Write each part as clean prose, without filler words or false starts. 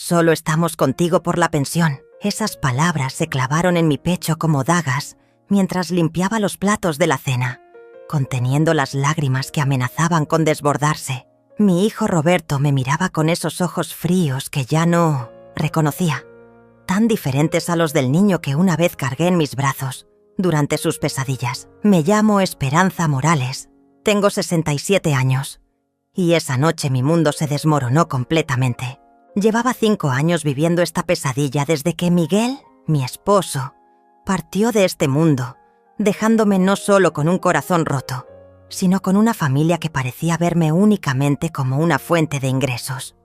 Solo estamos contigo por la pensión. Esas palabras se clavaron en mi pecho como dagas mientras limpiaba los platos de la cena, conteniendo las lágrimas que amenazaban con desbordarse. Mi hijo Roberto me miraba con esos ojos fríos que ya no reconocía, tan diferentes a los del niño que una vez cargué en mis brazos durante sus pesadillas. Me llamo Esperanza Morales, tengo 67 años, y esa noche mi mundo se desmoronó completamente. Llevaba 5 años viviendo esta pesadilla desde que Miguel, mi esposo, partió de este mundo, dejándome no solo con un corazón roto, sino con una familia que parecía verme únicamente como una fuente de ingresos.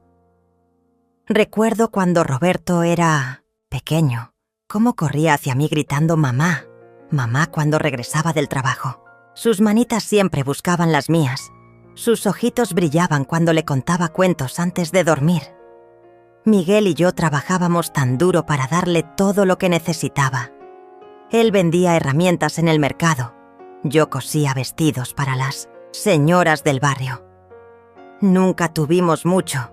Recuerdo cuando Roberto era pequeño, cómo corría hacia mí gritando «mamá, mamá» cuando regresaba del trabajo. Sus manitas siempre buscaban las mías. Sus ojitos brillaban cuando le contaba cuentos antes de dormir. Miguel y yo trabajábamos tan duro para darle todo lo que necesitaba. Él vendía herramientas en el mercado. Yo cosía vestidos para las señoras del barrio. Nunca tuvimos mucho,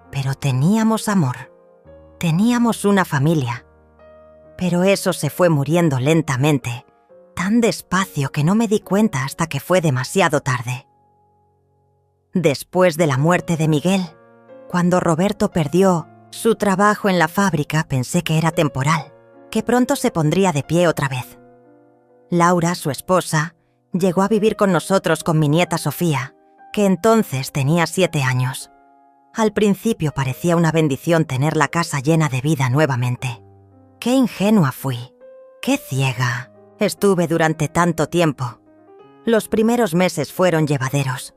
pero teníamos amor. Teníamos una familia. Pero eso se fue muriendo lentamente, tan despacio que no me di cuenta hasta que fue demasiado tarde. Después de la muerte de Miguel, cuando Roberto perdió su trabajo en la fábrica, pensé que era temporal, que pronto se pondría de pie otra vez. Laura, su esposa, llegó a vivir con nosotros con mi nieta Sofía, que entonces tenía 7 años. Al principio parecía una bendición tener la casa llena de vida nuevamente. ¡Qué ingenua fui! ¡Qué ciega! Estuve durante tanto tiempo. Los primeros meses fueron llevaderos.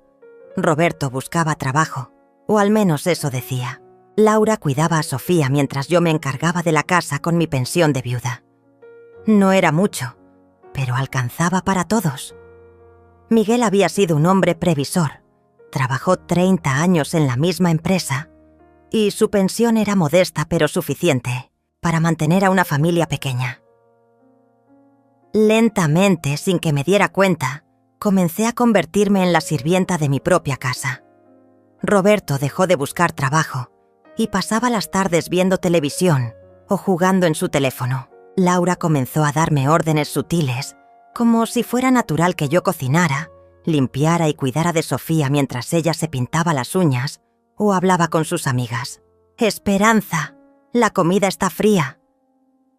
Roberto buscaba trabajo, o al menos eso decía. Laura cuidaba a Sofía mientras yo me encargaba de la casa con mi pensión de viuda. No era mucho, pero alcanzaba para todos. Miguel había sido un hombre previsor. Trabajó 30 años en la misma empresa y su pensión era modesta pero suficiente para mantener a una familia pequeña. Lentamente, sin que me diera cuenta, comencé a convertirme en la sirvienta de mi propia casa. Roberto dejó de buscar trabajo y pasaba las tardes viendo televisión o jugando en su teléfono. Laura comenzó a darme órdenes sutiles, como si fuera natural que yo cocinara, limpiara y cuidara de Sofía mientras ella se pintaba las uñas o hablaba con sus amigas. «Esperanza, la comida está fría»,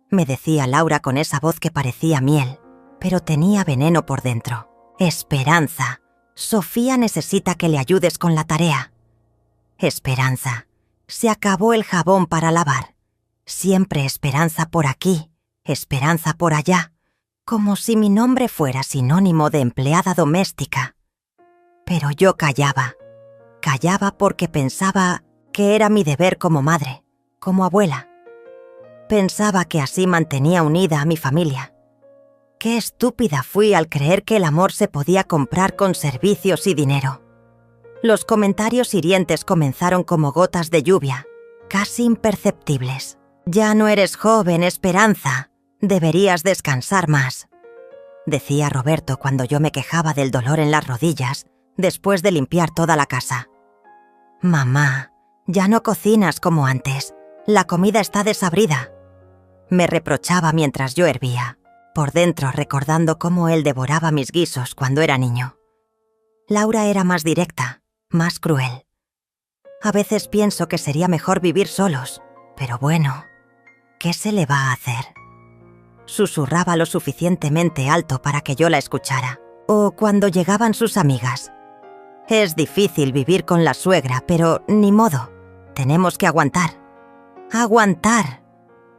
me decía Laura con esa voz que parecía miel, pero tenía veneno por dentro. «Esperanza, Sofía necesita que le ayudes con la tarea». «Esperanza, se acabó el jabón para lavar». Siempre Esperanza por aquí, Esperanza por allá, como si mi nombre fuera sinónimo de empleada doméstica. Pero yo callaba porque pensaba que era mi deber como madre, como abuela. Pensaba que así mantenía unida a mi familia. Qué estúpida fui al creer que el amor se podía comprar con servicios y dinero. Los comentarios hirientes comenzaron como gotas de lluvia, casi imperceptibles. «Ya no eres joven, Esperanza. Deberías descansar más», decía Roberto cuando yo me quejaba del dolor en las rodillas después de limpiar toda la casa. «Mamá, ya no cocinas como antes. La comida está desabrida», me reprochaba mientras yo hervía, por dentro recordando cómo él devoraba mis guisos cuando era niño. Laura era más directa, más cruel. A veces pienso que sería mejor vivir solos, pero bueno, ¿qué se le va a hacer? Susurraba lo suficientemente alto para que yo la escuchara. O cuando llegaban sus amigas. «Es difícil vivir con la suegra, pero ni modo. Tenemos que aguantar». Aguantar.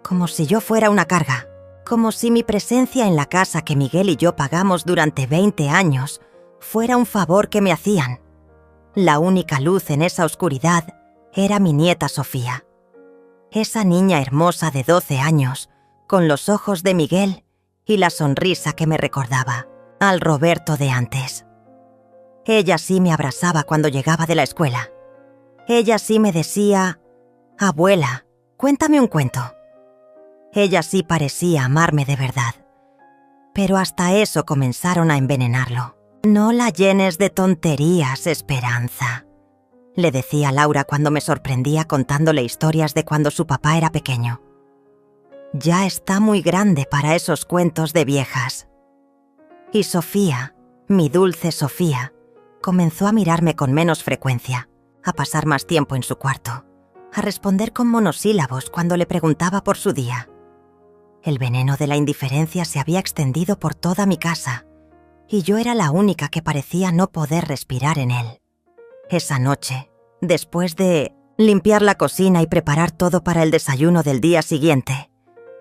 Como si yo fuera una carga. Como si mi presencia en la casa que Miguel y yo pagamos durante 20 años fuera un favor que me hacían. La única luz en esa oscuridad era mi nieta Sofía. Esa niña hermosa de 12 años, con los ojos de Miguel y la sonrisa que me recordaba al Roberto de antes. Ella sí me abrazaba cuando llegaba de la escuela. Ella sí me decía: «Abuela, cuéntame un cuento». Ella sí parecía amarme de verdad. Pero hasta eso comenzaron a envenenarlo. «No la llenes de tonterías, Esperanza. le decía a Laura cuando me sorprendía contándole historias de cuando su papá era pequeño. Ya está muy grande para esos cuentos de viejas. Y Sofía, mi dulce Sofía, comenzó a mirarme con menos frecuencia, a pasar más tiempo en su cuarto, a responder con monosílabos cuando le preguntaba por su día. El veneno de la indiferencia se había extendido por toda mi casa, y yo era la única que parecía no poder respirar en él. Esa noche, después de limpiar la cocina y preparar todo para el desayuno del día siguiente,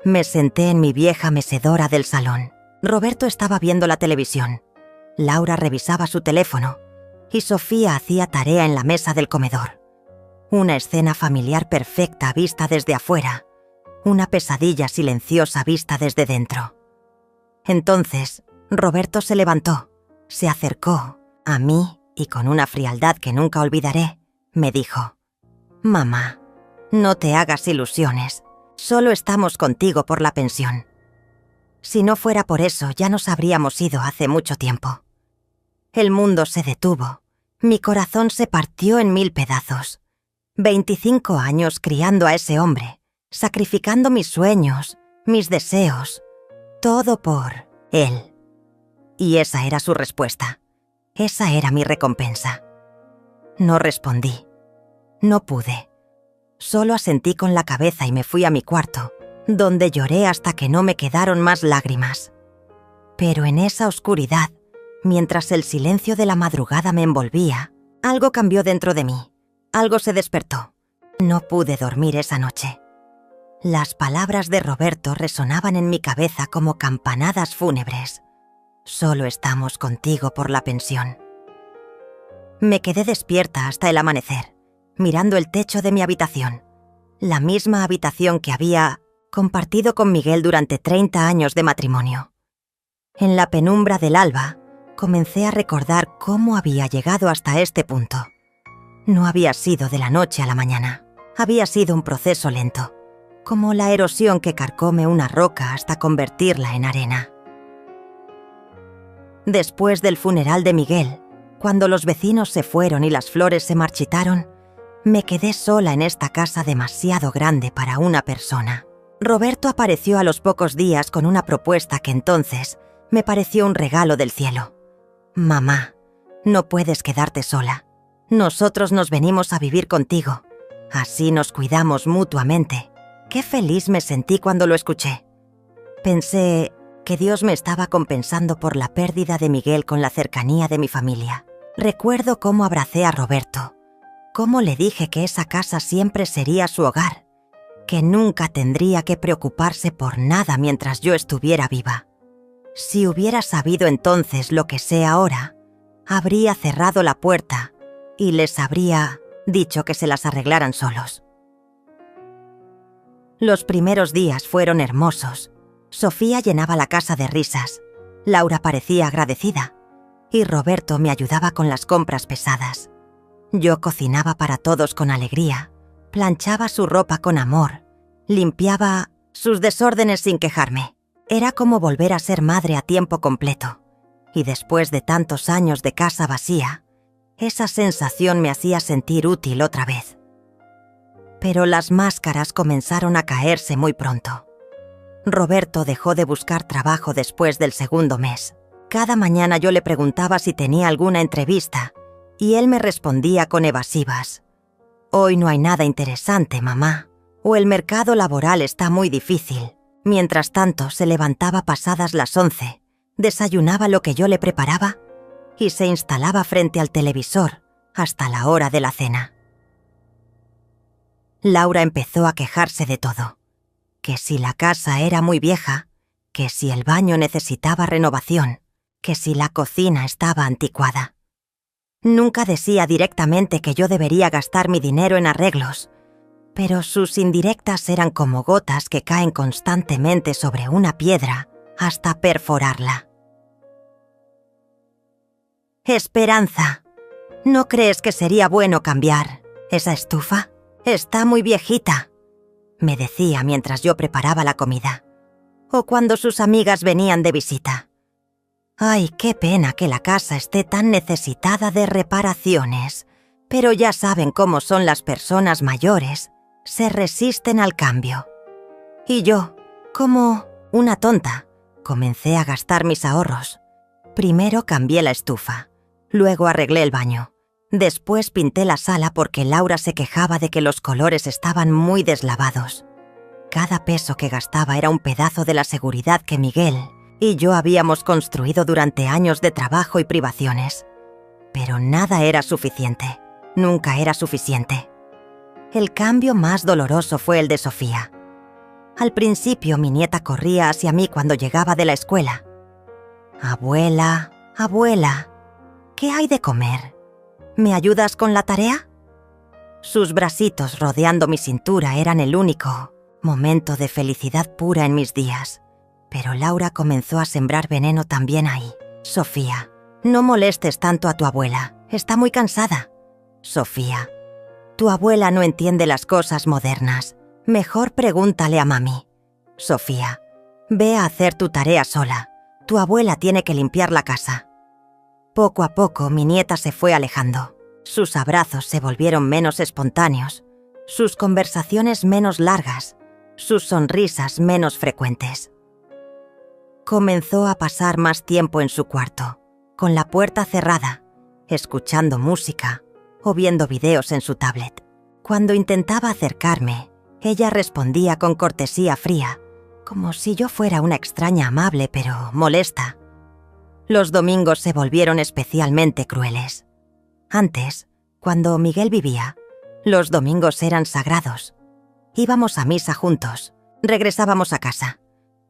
me senté en mi vieja mecedora del salón. Roberto estaba viendo la televisión. Laura revisaba su teléfono y Sofía hacía tarea en la mesa del comedor. Una escena familiar perfecta vista desde afuera, una pesadilla silenciosa vista desde dentro. Entonces, Roberto se levantó, se acercó a mí y con una frialdad que nunca olvidaré, me dijo: «Mamá, no te hagas ilusiones, solo estamos contigo por la pensión. Si no fuera por eso, ya nos habríamos ido hace mucho tiempo. El mundo se detuvo, mi corazón se partió en 1000 pedazos. 25 años criando a ese hombre, sacrificando mis sueños, mis deseos, todo por él». Y esa era su respuesta. Esa era mi recompensa. No respondí. No pude. Solo asentí con la cabeza y me fui a mi cuarto, donde lloré hasta que no me quedaron más lágrimas. Pero en esa oscuridad, mientras el silencio de la madrugada me envolvía, algo cambió dentro de mí. Algo se despertó. No pude dormir esa noche. Las palabras de Roberto resonaban en mi cabeza como campanadas fúnebres. Solo estamos contigo por la pensión. Me quedé despierta hasta el amanecer, mirando el techo de mi habitación, la misma habitación que había compartido con Miguel durante 30 años de matrimonio. En la penumbra del alba, comencé a recordar cómo había llegado hasta este punto. No había sido de la noche a la mañana, había sido un proceso lento, como la erosión que carcome una roca hasta convertirla en arena. Después del funeral de Miguel, cuando los vecinos se fueron y las flores se marchitaron, me quedé sola en esta casa demasiado grande para una persona. Roberto apareció a los pocos días con una propuesta que entonces me pareció un regalo del cielo. «Mamá, no puedes quedarte sola. Nosotros nos venimos a vivir contigo. Así nos cuidamos mutuamente». Qué feliz me sentí cuando lo escuché. Pensé que Dios me estaba compensando por la pérdida de Miguel con la cercanía de mi familia. Recuerdo cómo abracé a Roberto, cómo le dije que esa casa siempre sería su hogar, que nunca tendría que preocuparse por nada mientras yo estuviera viva. Si hubiera sabido entonces lo que sé ahora, habría cerrado la puerta y les habría dicho que se las arreglaran solos. Los primeros días fueron hermosos. Sofía llenaba la casa de risas, Laura parecía agradecida y Roberto me ayudaba con las compras pesadas. Yo cocinaba para todos con alegría, planchaba su ropa con amor, limpiaba sus desórdenes sin quejarme. Era como volver a ser madre a tiempo completo. Y después de tantos años de casa vacía, esa sensación me hacía sentir útil otra vez. Pero las máscaras comenzaron a caerse muy pronto. Roberto dejó de buscar trabajo después del segundo mes. Cada mañana yo le preguntaba si tenía alguna entrevista y él me respondía con evasivas. «Hoy no hay nada interesante, mamá», o «el mercado laboral está muy difícil». Mientras tanto, se levantaba pasadas las 11, desayunaba lo que yo le preparaba y se instalaba frente al televisor hasta la hora de la cena. Laura empezó a quejarse de todo. Que si la casa era muy vieja, que si el baño necesitaba renovación, que si la cocina estaba anticuada. Nunca decía directamente que yo debería gastar mi dinero en arreglos, pero sus indirectas eran como gotas que caen constantemente sobre una piedra hasta perforarla. «Esperanza, ¿no crees que sería bueno cambiar esa estufa? Está muy viejita», me decía mientras yo preparaba la comida. O cuando sus amigas venían de visita. «Ay, qué pena que la casa esté tan necesitada de reparaciones. Pero ya saben cómo son las personas mayores, se resisten al cambio. Y yo, como una tonta, comencé a gastar mis ahorros. Primero cambié la estufa, luego arreglé el baño. Después pinté la sala porque Laura se quejaba de que los colores estaban muy deslavados. Cada peso que gastaba era un pedazo de la seguridad que Miguel y yo habíamos construido durante años de trabajo y privaciones. Pero nada era suficiente. Nunca era suficiente. El cambio más doloroso fue el de Sofía. Al principio mi nieta corría hacia mí cuando llegaba de la escuela. «Abuela, abuela, ¿qué hay de comer? ¿Me ayudas con la tarea?» Sus bracitos rodeando mi cintura eran el único momento de felicidad pura en mis días. Pero Laura comenzó a sembrar veneno también ahí. «Sofía, no molestes tanto a tu abuela, está muy cansada. Sofía, tu abuela no entiende las cosas modernas. Mejor pregúntale a mami. Sofía, ve a hacer tu tarea sola. Tu abuela tiene que limpiar la casa». Poco a poco mi nieta se fue alejando. Sus abrazos se volvieron menos espontáneos, sus conversaciones menos largas, sus sonrisas menos frecuentes. Comenzó a pasar más tiempo en su cuarto, con la puerta cerrada, escuchando música o viendo videos en su tablet. Cuando intentaba acercarme, ella respondía con cortesía fría, como si yo fuera una extraña amable pero molesta. Los domingos se volvieron especialmente crueles. Antes, cuando Miguel vivía, los domingos eran sagrados. Íbamos a misa juntos, regresábamos a casa.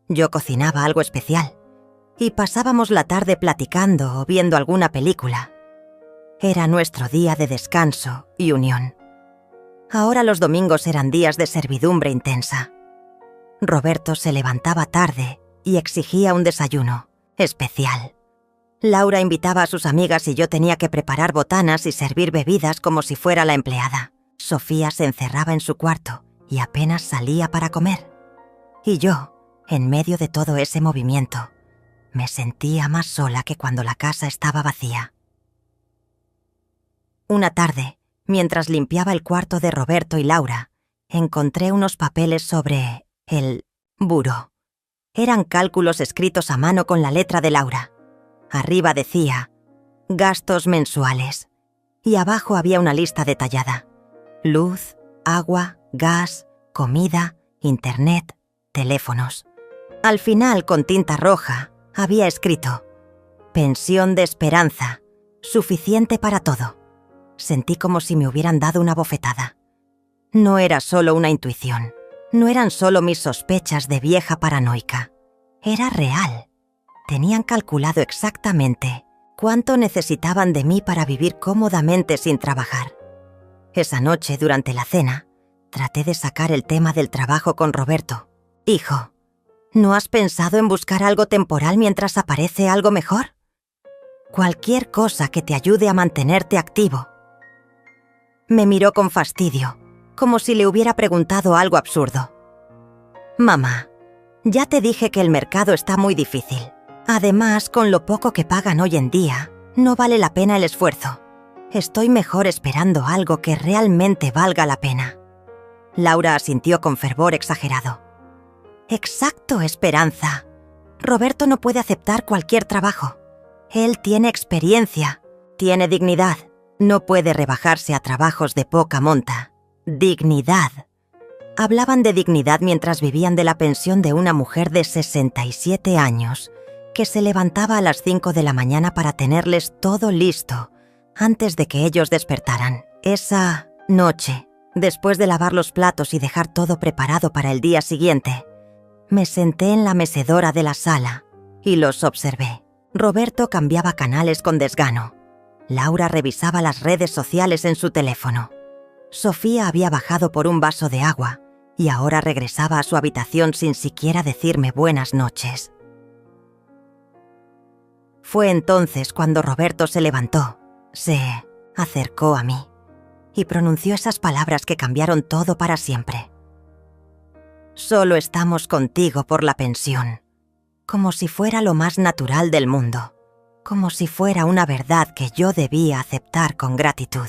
Yo cocinaba algo especial y pasábamos la tarde platicando o viendo alguna película. Era nuestro día de descanso y unión. Ahora los domingos eran días de servidumbre intensa. Roberto se levantaba tarde y exigía un desayuno especial. Laura invitaba a sus amigas y yo tenía que preparar botanas y servir bebidas como si fuera la empleada. Sofía se encerraba en su cuarto y apenas salía para comer. Y yo, en medio de todo ese movimiento, me sentía más sola que cuando la casa estaba vacía. Una tarde, mientras limpiaba el cuarto de Roberto y Laura, encontré unos papeles sobre el buró. Eran cálculos escritos a mano con la letra de Laura. Arriba decía «gastos mensuales» y abajo había una lista detallada: luz, agua, gas, comida, internet, teléfonos. Al final, con tinta roja, había escrito «pensión de esperanza, suficiente para todo». Sentí como si me hubieran dado una bofetada. No era solo una intuición, no eran solo mis sospechas de vieja paranoica. Era real. Tenían calculado exactamente cuánto necesitaban de mí para vivir cómodamente sin trabajar. Esa noche, durante la cena, traté de sacar el tema del trabajo con Roberto. «Hijo, ¿no has pensado en buscar algo temporal mientras aparece algo mejor? Cualquier cosa que te ayude a mantenerte activo». Me miró con fastidio, como si le hubiera preguntado algo absurdo. «Mamá, ya te dije que el mercado está muy difícil. Además, con lo poco que pagan hoy en día, no vale la pena el esfuerzo. Estoy mejor esperando algo que realmente valga la pena». Laura asintió con fervor exagerado. «Exacto, Esperanza. Roberto no puede aceptar cualquier trabajo. Él tiene experiencia, tiene dignidad. No puede rebajarse a trabajos de poca monta. Dignidad». Hablaban de dignidad mientras vivían de la pensión de una mujer de 67 años, que se levantaba a las 5 de la mañana para tenerles todo listo, antes de que ellos despertaran. Esa noche, después de lavar los platos y dejar todo preparado para el día siguiente, me senté en la mecedora de la sala y los observé. Roberto cambiaba canales con desgano. Laura revisaba las redes sociales en su teléfono. Sofía había bajado por un vaso de agua y ahora regresaba a su habitación sin siquiera decirme buenas noches. Fue entonces cuando Roberto se levantó, se acercó a mí y pronunció esas palabras que cambiaron todo para siempre. «Solo estamos contigo por la pensión», como si fuera lo más natural del mundo, como si fuera una verdad que yo debía aceptar con gratitud.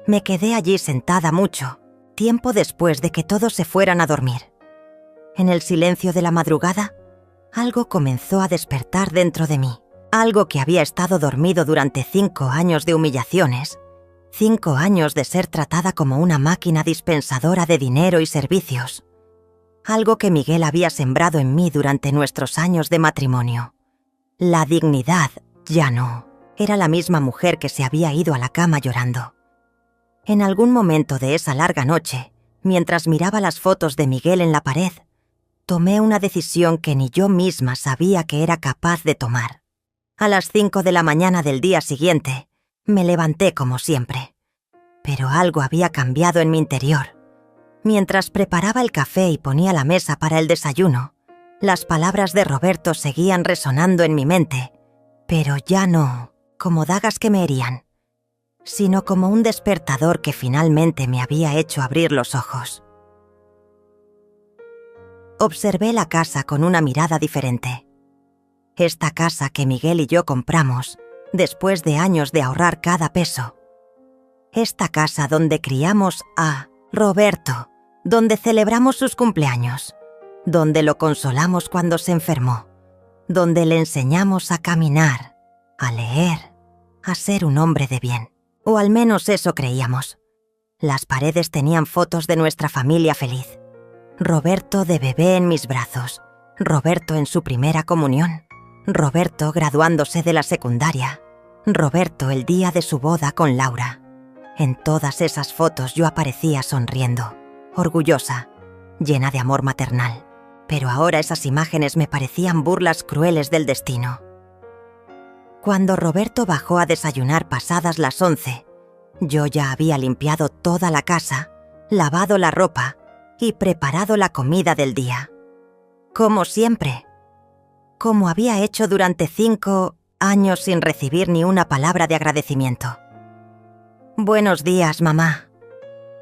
Me quedé allí sentada mucho, tiempo después de que todos se fueran a dormir. En el silencio de la madrugada, algo comenzó a despertar dentro de mí. Algo que había estado dormido durante 5 años de humillaciones, 5 años de ser tratada como una máquina dispensadora de dinero y servicios. Algo que Miguel había sembrado en mí durante nuestros años de matrimonio. La dignidad ya no. Era la misma mujer que se había ido a la cama llorando. En algún momento de esa larga noche, mientras miraba las fotos de Miguel en la pared, tomé una decisión que ni yo misma sabía que era capaz de tomar. A las 5 de la mañana del día siguiente, me levanté como siempre. Pero algo había cambiado en mi interior. Mientras preparaba el café y ponía la mesa para el desayuno, las palabras de Roberto seguían resonando en mi mente, pero ya no como dagas que me herían, sino como un despertador que finalmente me había hecho abrir los ojos. Observé la casa con una mirada diferente. Esta casa que Miguel y yo compramos, después de años de ahorrar cada peso. Esta casa donde criamos a Roberto, donde celebramos sus cumpleaños, donde lo consolamos cuando se enfermó, donde le enseñamos a caminar, a leer, a ser un hombre de bien. O al menos eso creíamos. Las paredes tenían fotos de nuestra familia feliz. Roberto de bebé en mis brazos, Roberto en su primera comunión, Roberto graduándose de la secundaria, Roberto el día de su boda con Laura. En todas esas fotos yo aparecía sonriendo, orgullosa, llena de amor maternal. Pero ahora esas imágenes me parecían burlas crueles del destino. Cuando Roberto bajó a desayunar pasadas las 11, yo ya había limpiado toda la casa, lavado la ropa y preparado la comida del día. Como siempre. Como había hecho durante 5 años sin recibir ni una palabra de agradecimiento. «Buenos días, mamá»,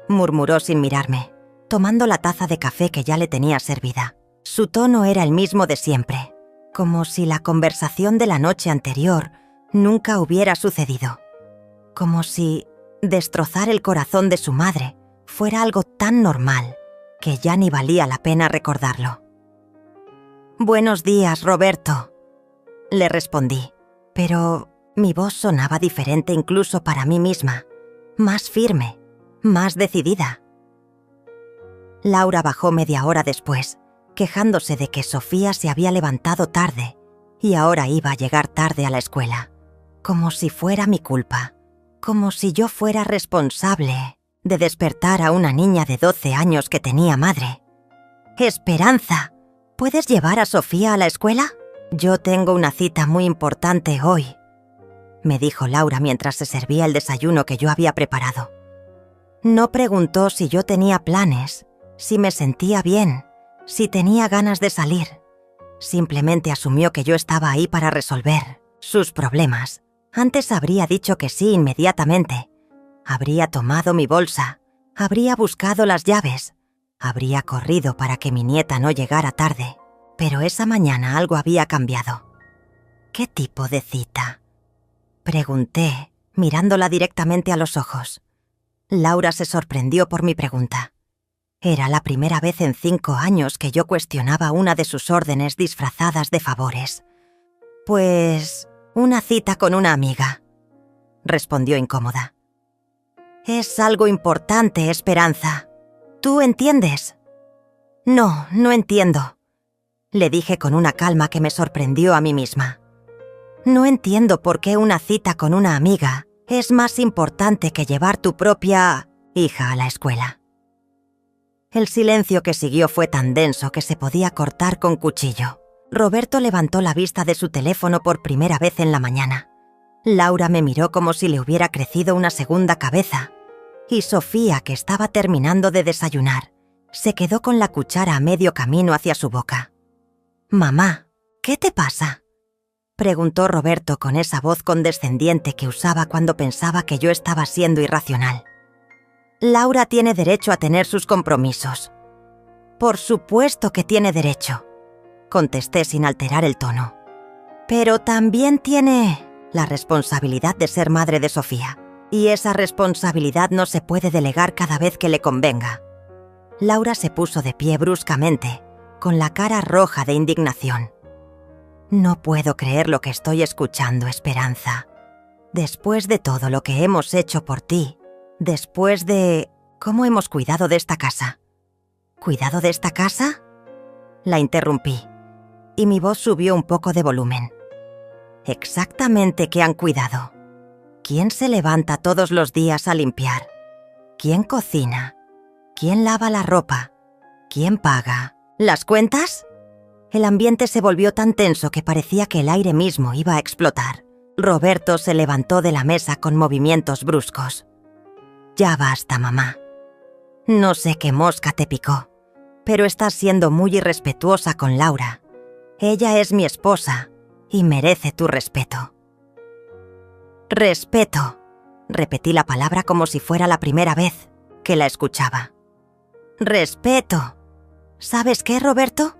murmuró sin mirarme, tomando la taza de café que ya le tenía servida. Su tono era el mismo de siempre, como si la conversación de la noche anterior nunca hubiera sucedido. Como si destrozar el corazón de su madre fuera algo tan normal que ya ni valía la pena recordarlo. «Buenos días, Roberto», le respondí, pero mi voz sonaba diferente incluso para mí misma, más firme, más decidida. Laura bajó media hora después, quejándose de que Sofía se había levantado tarde y ahora iba a llegar tarde a la escuela, como si fuera mi culpa, como si yo fuera responsable de despertar a una niña de 12 años que tenía madre. «Esperanza, ¿puedes llevar a Sofía a la escuela? Yo tengo una cita muy importante hoy», me dijo Laura mientras se servía el desayuno que yo había preparado. No preguntó si yo tenía planes, si me sentía bien, si tenía ganas de salir. Simplemente asumió que yo estaba ahí para resolver sus problemas. Antes habría dicho que sí inmediatamente. Habría tomado mi bolsa, habría buscado las llaves, habría corrido para que mi nieta no llegara tarde. Pero esa mañana algo había cambiado. ¿Qué tipo de cita?, pregunté, mirándola directamente a los ojos. Laura se sorprendió por mi pregunta. Era la primera vez en 5 años que yo cuestionaba una de sus órdenes disfrazadas de favores. «Pues una cita con una amiga», respondió incómoda. «Es algo importante, Esperanza. ¿Tú entiendes?» «No, no entiendo», le dije con una calma que me sorprendió a mí misma. «No entiendo por qué una cita con una amiga es más importante que llevar tu propia hija a la escuela». El silencio que siguió fue tan denso que se podía cortar con cuchillo. Roberto levantó la vista de su teléfono por primera vez en la mañana. Laura me miró como si le hubiera crecido una segunda cabeza. Y Sofía, que estaba terminando de desayunar, se quedó con la cuchara a medio camino hacia su boca. «Mamá, ¿qué te pasa?», preguntó Roberto con esa voz condescendiente que usaba cuando pensaba que yo estaba siendo irracional. «Laura tiene derecho a tener sus compromisos». «Por supuesto que tiene derecho», contesté sin alterar el tono. «Pero también tiene la responsabilidad de ser madre de Sofía. Y esa responsabilidad no se puede delegar cada vez que le convenga. Laura se puso de pie bruscamente, con la cara roja de indignación. No puedo creer lo que estoy escuchando, Esperanza. Después de todo lo que hemos hecho por ti, después de cómo hemos cuidado de esta casa. ¿Cuidado de esta casa? La interrumpí, y mi voz subió un poco de volumen. Exactamente qué han cuidado. ¿Quién se levanta todos los días a limpiar? ¿Quién cocina? ¿Quién lava la ropa? ¿Quién paga? ¿Las cuentas? El ambiente se volvió tan tenso que parecía que el aire mismo iba a explotar. Roberto se levantó de la mesa con movimientos bruscos. Ya basta, mamá. No sé qué mosca te picó, pero estás siendo muy irrespetuosa con Laura. Ella es mi esposa y merece tu respeto. Respeto. Repetí la palabra como si fuera la primera vez que la escuchaba. Respeto. ¿Sabes qué, Roberto?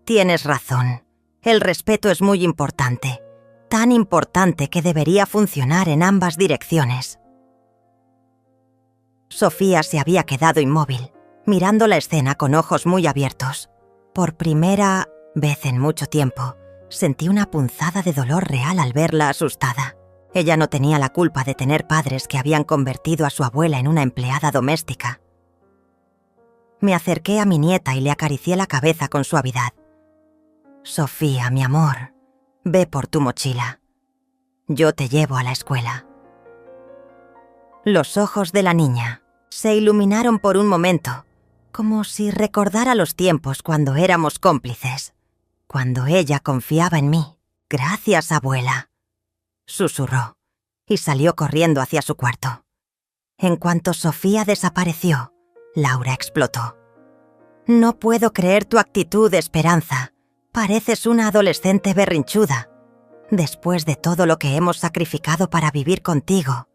Tienes razón. El respeto es muy importante. Tan importante que debería funcionar en ambas direcciones. Sofía se había quedado inmóvil, mirando la escena con ojos muy abiertos. Por primera vez en mucho tiempo, sentí una punzada de dolor real al verla asustada. Ella no tenía la culpa de tener padres que habían convertido a su abuela en una empleada doméstica. Me acerqué a mi nieta y le acaricié la cabeza con suavidad. Sofía, mi amor, ve por tu mochila. Yo te llevo a la escuela. Los ojos de la niña se iluminaron por un momento, como si recordara los tiempos cuando éramos cómplices, cuando ella confiaba en mí. Gracias, abuela, susurró, y salió corriendo hacia su cuarto. En cuanto Sofía desapareció, Laura explotó. No puedo creer tu actitud, Esperanza. Pareces una adolescente berrinchuda. Después de todo lo que hemos sacrificado para vivir contigo.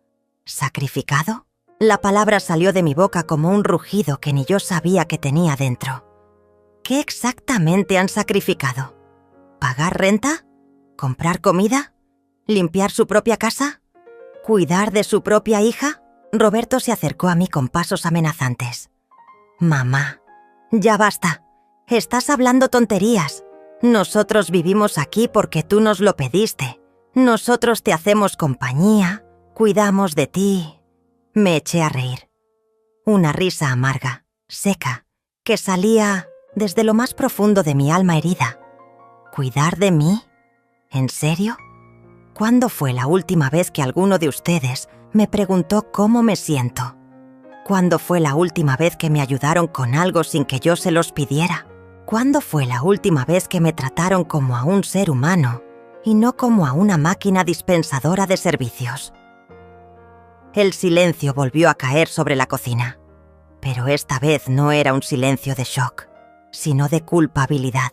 ¿Sacrificado? La palabra salió de mi boca como un rugido que ni yo sabía que tenía dentro. ¿Qué exactamente han sacrificado? ¿Pagar renta? ¿Comprar comida? ¿Limpiar su propia casa? ¿Cuidar de su propia hija? Roberto se acercó a mí con pasos amenazantes. Mamá, ya basta. Estás hablando tonterías. Nosotros vivimos aquí porque tú nos lo pediste. Nosotros te hacemos compañía, cuidamos de ti. Me eché a reír. Una risa amarga, seca, que salía desde lo más profundo de mi alma herida. ¿Cuidar de mí? ¿En serio? ¿Cuándo fue la última vez que alguno de ustedes me preguntó cómo me siento? ¿Cuándo fue la última vez que me ayudaron con algo sin que yo se los pidiera? ¿Cuándo fue la última vez que me trataron como a un ser humano y no como a una máquina dispensadora de servicios? El silencio volvió a caer sobre la cocina, pero esta vez no era un silencio de shock, sino de culpabilidad.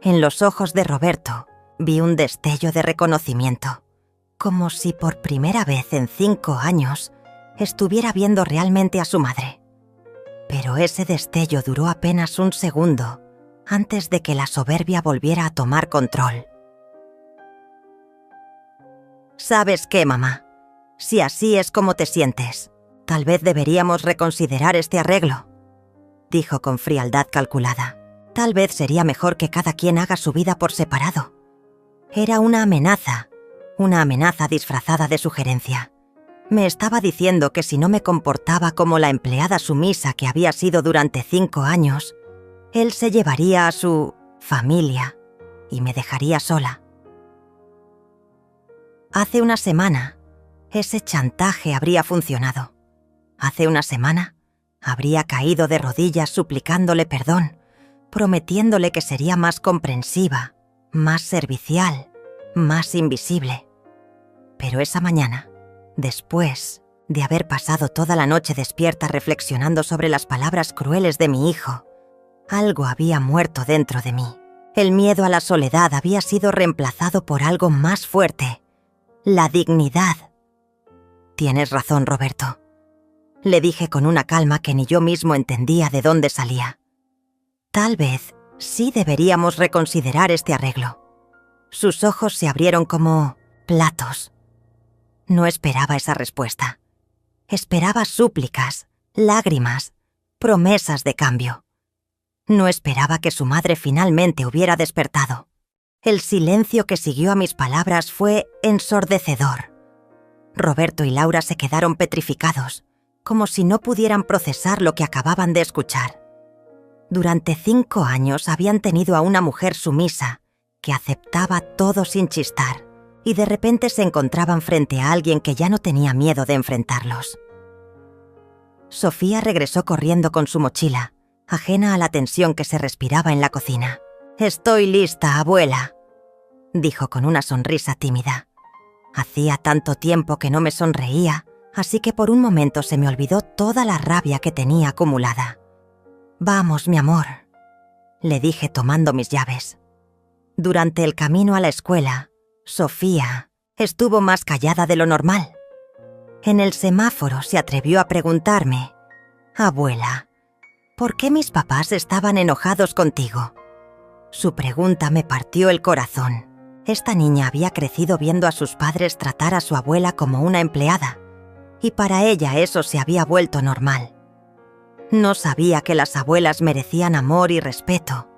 En los ojos de Roberto vi un destello de reconocimiento, como si por primera vez en 5 años estuviera viendo realmente a su madre. Pero ese destello duró apenas un segundo antes de que la soberbia volviera a tomar control. ¿Sabes qué, mamá? Si así es como te sientes, tal vez deberíamos reconsiderar este arreglo, dijo con frialdad calculada. Tal vez sería mejor que cada quien haga su vida por separado. Era una amenaza disfrazada de sugerencia. Me estaba diciendo que si no me comportaba como la empleada sumisa que había sido durante 5 años, él se llevaría a su familia y me dejaría sola. Hace una semana, ese chantaje habría funcionado. Hace una semana, habría caído de rodillas suplicándole perdón, prometiéndole que sería más comprensiva, más servicial, más invisible. Pero esa mañana, después de haber pasado toda la noche despierta reflexionando sobre las palabras crueles de mi hijo, algo había muerto dentro de mí. El miedo a la soledad había sido reemplazado por algo más fuerte: la dignidad. Tienes razón, Roberto, le dije con una calma que ni yo mismo entendía de dónde salía. Tal vez sí deberíamos reconsiderar este arreglo. Sus ojos se abrieron como platos. No esperaba esa respuesta. Esperaba súplicas, lágrimas, promesas de cambio. No esperaba que su madre finalmente hubiera despertado. El silencio que siguió a mis palabras fue ensordecedor. Roberto y Laura se quedaron petrificados, como si no pudieran procesar lo que acababan de escuchar. Durante 5 años habían tenido a una mujer sumisa, que aceptaba todo sin chistar, y de repente se encontraban frente a alguien que ya no tenía miedo de enfrentarlos. Sofía regresó corriendo con su mochila, ajena a la tensión que se respiraba en la cocina. «Estoy lista, abuela», dijo con una sonrisa tímida. Hacía tanto tiempo que no me sonreía, así que por un momento se me olvidó toda la rabia que tenía acumulada. «Vamos, mi amor», le dije tomando mis llaves. Durante el camino a la escuela, Sofía estuvo más callada de lo normal. En el semáforo se atrevió a preguntarme: «Abuela, ¿por qué mis papás estaban enojados contigo?». Su pregunta me partió el corazón. Esta niña había crecido viendo a sus padres tratar a su abuela como una empleada, y para ella eso se había vuelto normal. No sabía que las abuelas merecían amor y respeto,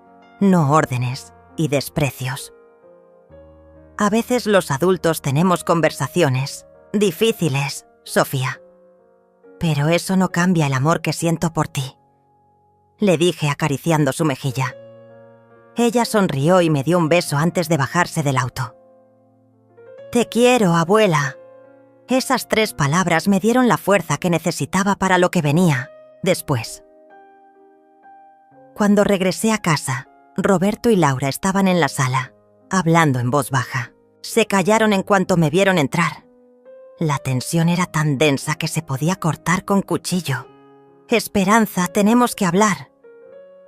no órdenes y desprecios. A veces los adultos tenemos conversaciones difíciles, Sofía. Pero eso no cambia el amor que siento por ti, le dije acariciando su mejilla. Ella sonrió y me dio un beso antes de bajarse del auto. «Te quiero, abuela». Esas 3 palabras me dieron la fuerza que necesitaba para lo que venía después. Cuando regresé a casa, Roberto y Laura estaban en la sala, hablando en voz baja. Se callaron en cuanto me vieron entrar. La tensión era tan densa que se podía cortar con cuchillo. «Esperanza, tenemos que hablar»,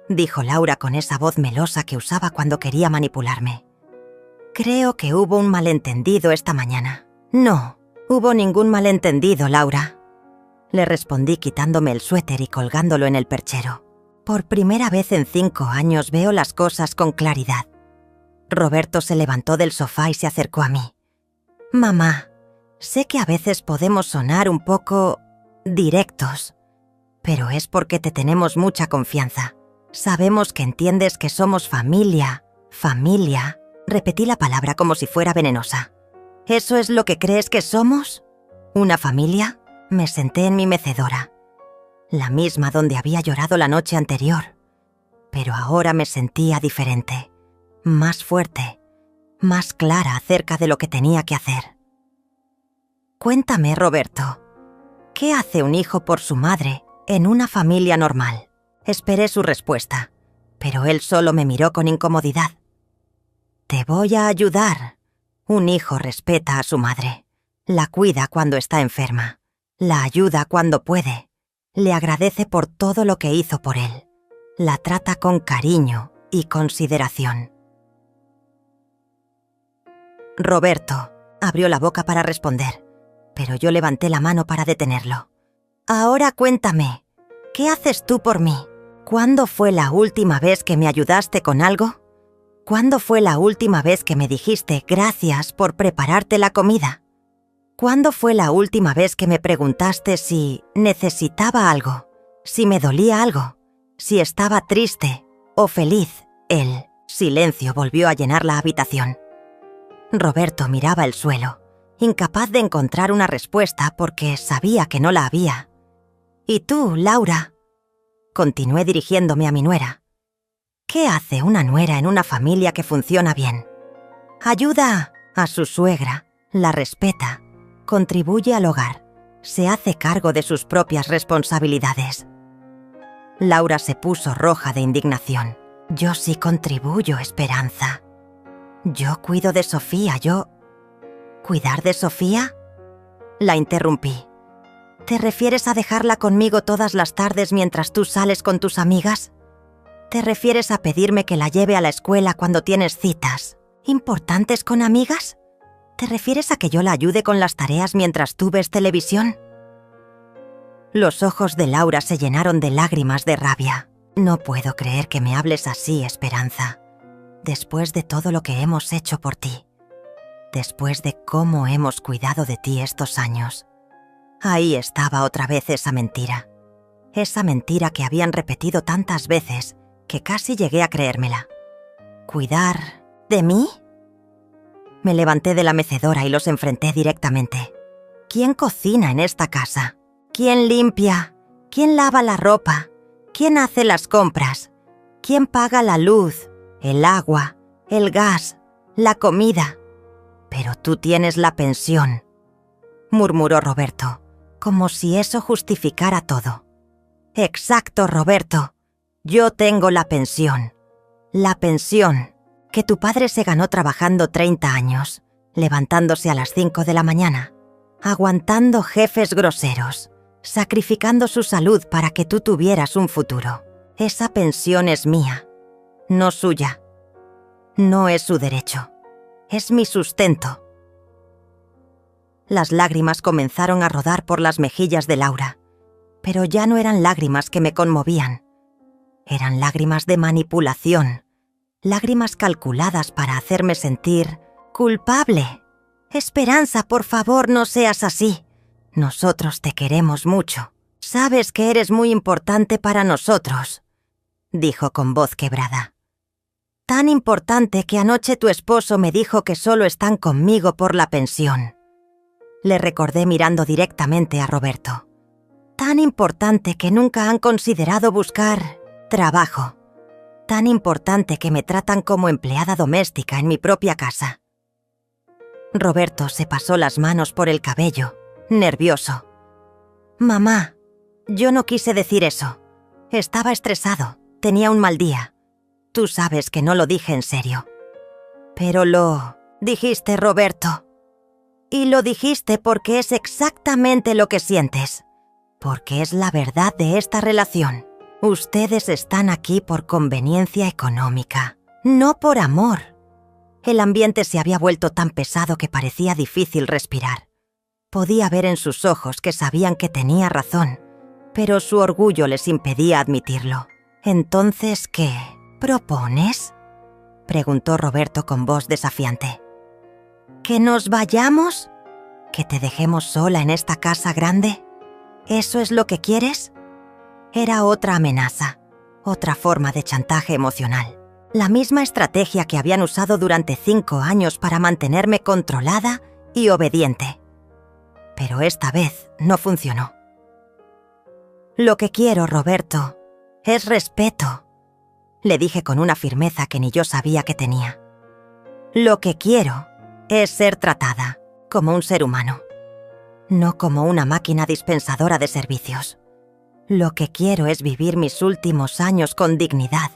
dijo Laura con esa voz melosa que usaba cuando quería manipularme. «Creo que hubo un malentendido esta mañana». «No, hubo ningún malentendido, Laura», le respondí quitándome el suéter y colgándolo en el perchero. Por primera vez en 5 años veo las cosas con claridad. Roberto se levantó del sofá y se acercó a mí. «Mamá, sé que a veces podemos sonar un poco directos, pero es porque te tenemos mucha confianza. Sabemos que entiendes que somos familia. Repetí la palabra como si fuera venenosa. ¿Eso es lo que crees que somos? ¿Una familia?» Me senté en mi mecedora, la misma donde había llorado la noche anterior, pero ahora me sentía diferente, más fuerte, más clara acerca de lo que tenía que hacer. «Cuéntame, Roberto, ¿qué hace un hijo por su madre en una familia normal?». Esperé su respuesta, pero él solo me miró con incomodidad. «Te voy a ayudar. Un hijo respeta a su madre, la cuida cuando está enferma, la ayuda cuando puede, le agradece por todo lo que hizo por él, la trata con cariño y consideración». Roberto abrió la boca para responder, pero yo levanté la mano para detenerlo. «Ahora cuéntame, ¿qué haces tú por mí? ¿Cuándo fue la última vez que me ayudaste con algo? ¿Cuándo fue la última vez que me dijiste gracias por prepararte la comida? ¿Cuándo fue la última vez que me preguntaste si necesitaba algo, si me dolía algo, si estaba triste o feliz?» El silencio volvió a llenar la habitación. Roberto miraba el suelo, incapaz de encontrar una respuesta porque sabía que no la había. «¿Y tú, Laura?», continué dirigiéndome a mi nuera. «¿Qué hace una nuera en una familia que funciona bien? Ayuda a su suegra, la respeta, contribuye al hogar, se hace cargo de sus propias responsabilidades». Laura se puso roja de indignación. «Yo sí contribuyo, Esperanza. Yo cuido de Sofía, ¿Cuidar de Sofía?». La interrumpí. «¿Te refieres a dejarla conmigo todas las tardes mientras tú sales con tus amigas? ¿Te refieres a pedirme que la lleve a la escuela cuando tienes citas importantes con amigas? ¿Te refieres a que yo la ayude con las tareas mientras tú ves televisión?». Los ojos de Laura se llenaron de lágrimas de rabia. «No puedo creer que me hables así, Esperanza, después de todo lo que hemos hecho por ti. Después de cómo hemos cuidado de ti estos años. Ahí estaba otra vez esa mentira. Esa mentira que habían repetido tantas veces que casi llegué a creérmela. ¿Cuidar de mí? Me levanté de la mecedora y los enfrenté directamente. ¿Quién cocina en esta casa? ¿Quién limpia? ¿Quién lava la ropa? ¿Quién hace las compras? ¿Quién paga la luz, el agua, el gas, la comida? Pero tú tienes la pensión, murmuró Roberto, como si eso justificara todo. Exacto, Roberto. Yo tengo la pensión. La pensión que tu padre se ganó trabajando 30 años, levantándose a las 5 de la mañana, aguantando jefes groseros, sacrificando su salud para que tú tuvieras un futuro. Esa pensión es mía, no suya. No es su derecho. Es mi sustento. Las lágrimas comenzaron a rodar por las mejillas de Laura, pero ya no eran lágrimas que me conmovían. Eran lágrimas de manipulación, lágrimas calculadas para hacerme sentir culpable. Esperanza, por favor, no seas así. Nosotros te queremos mucho. Sabes que eres muy importante para nosotros, dijo con voz quebrada. Tan importante que anoche tu esposo me dijo que solo están conmigo por la pensión. Le recordé mirando directamente a Roberto. Tan importante que nunca han considerado buscar trabajo. Tan importante que me tratan como empleada doméstica en mi propia casa. Roberto se pasó las manos por el cabello, nervioso. Mamá, yo no quise decir eso. Estaba estresado, tenía un mal día. Tú sabes que no lo dije en serio. Pero lo dijiste, Roberto. Y lo dijiste porque es exactamente lo que sientes. Porque es la verdad de esta relación. Ustedes están aquí por conveniencia económica, no por amor. El ambiente se había vuelto tan pesado que parecía difícil respirar. Podía ver en sus ojos que sabían que tenía razón, pero su orgullo les impedía admitirlo. Entonces, ¿qué propones? Preguntó Roberto con voz desafiante. ¿Que nos vayamos? ¿Que te dejemos sola en esta casa grande? ¿Eso es lo que quieres? Era otra amenaza, otra forma de chantaje emocional. La misma estrategia que habían usado durante 5 años para mantenerme controlada y obediente. Pero esta vez no funcionó. Lo que quiero, Roberto, es respeto, le dije con una firmeza que ni yo sabía que tenía. Lo que quiero es ser tratada como un ser humano, no como una máquina dispensadora de servicios. Lo que quiero es vivir mis últimos años con dignidad.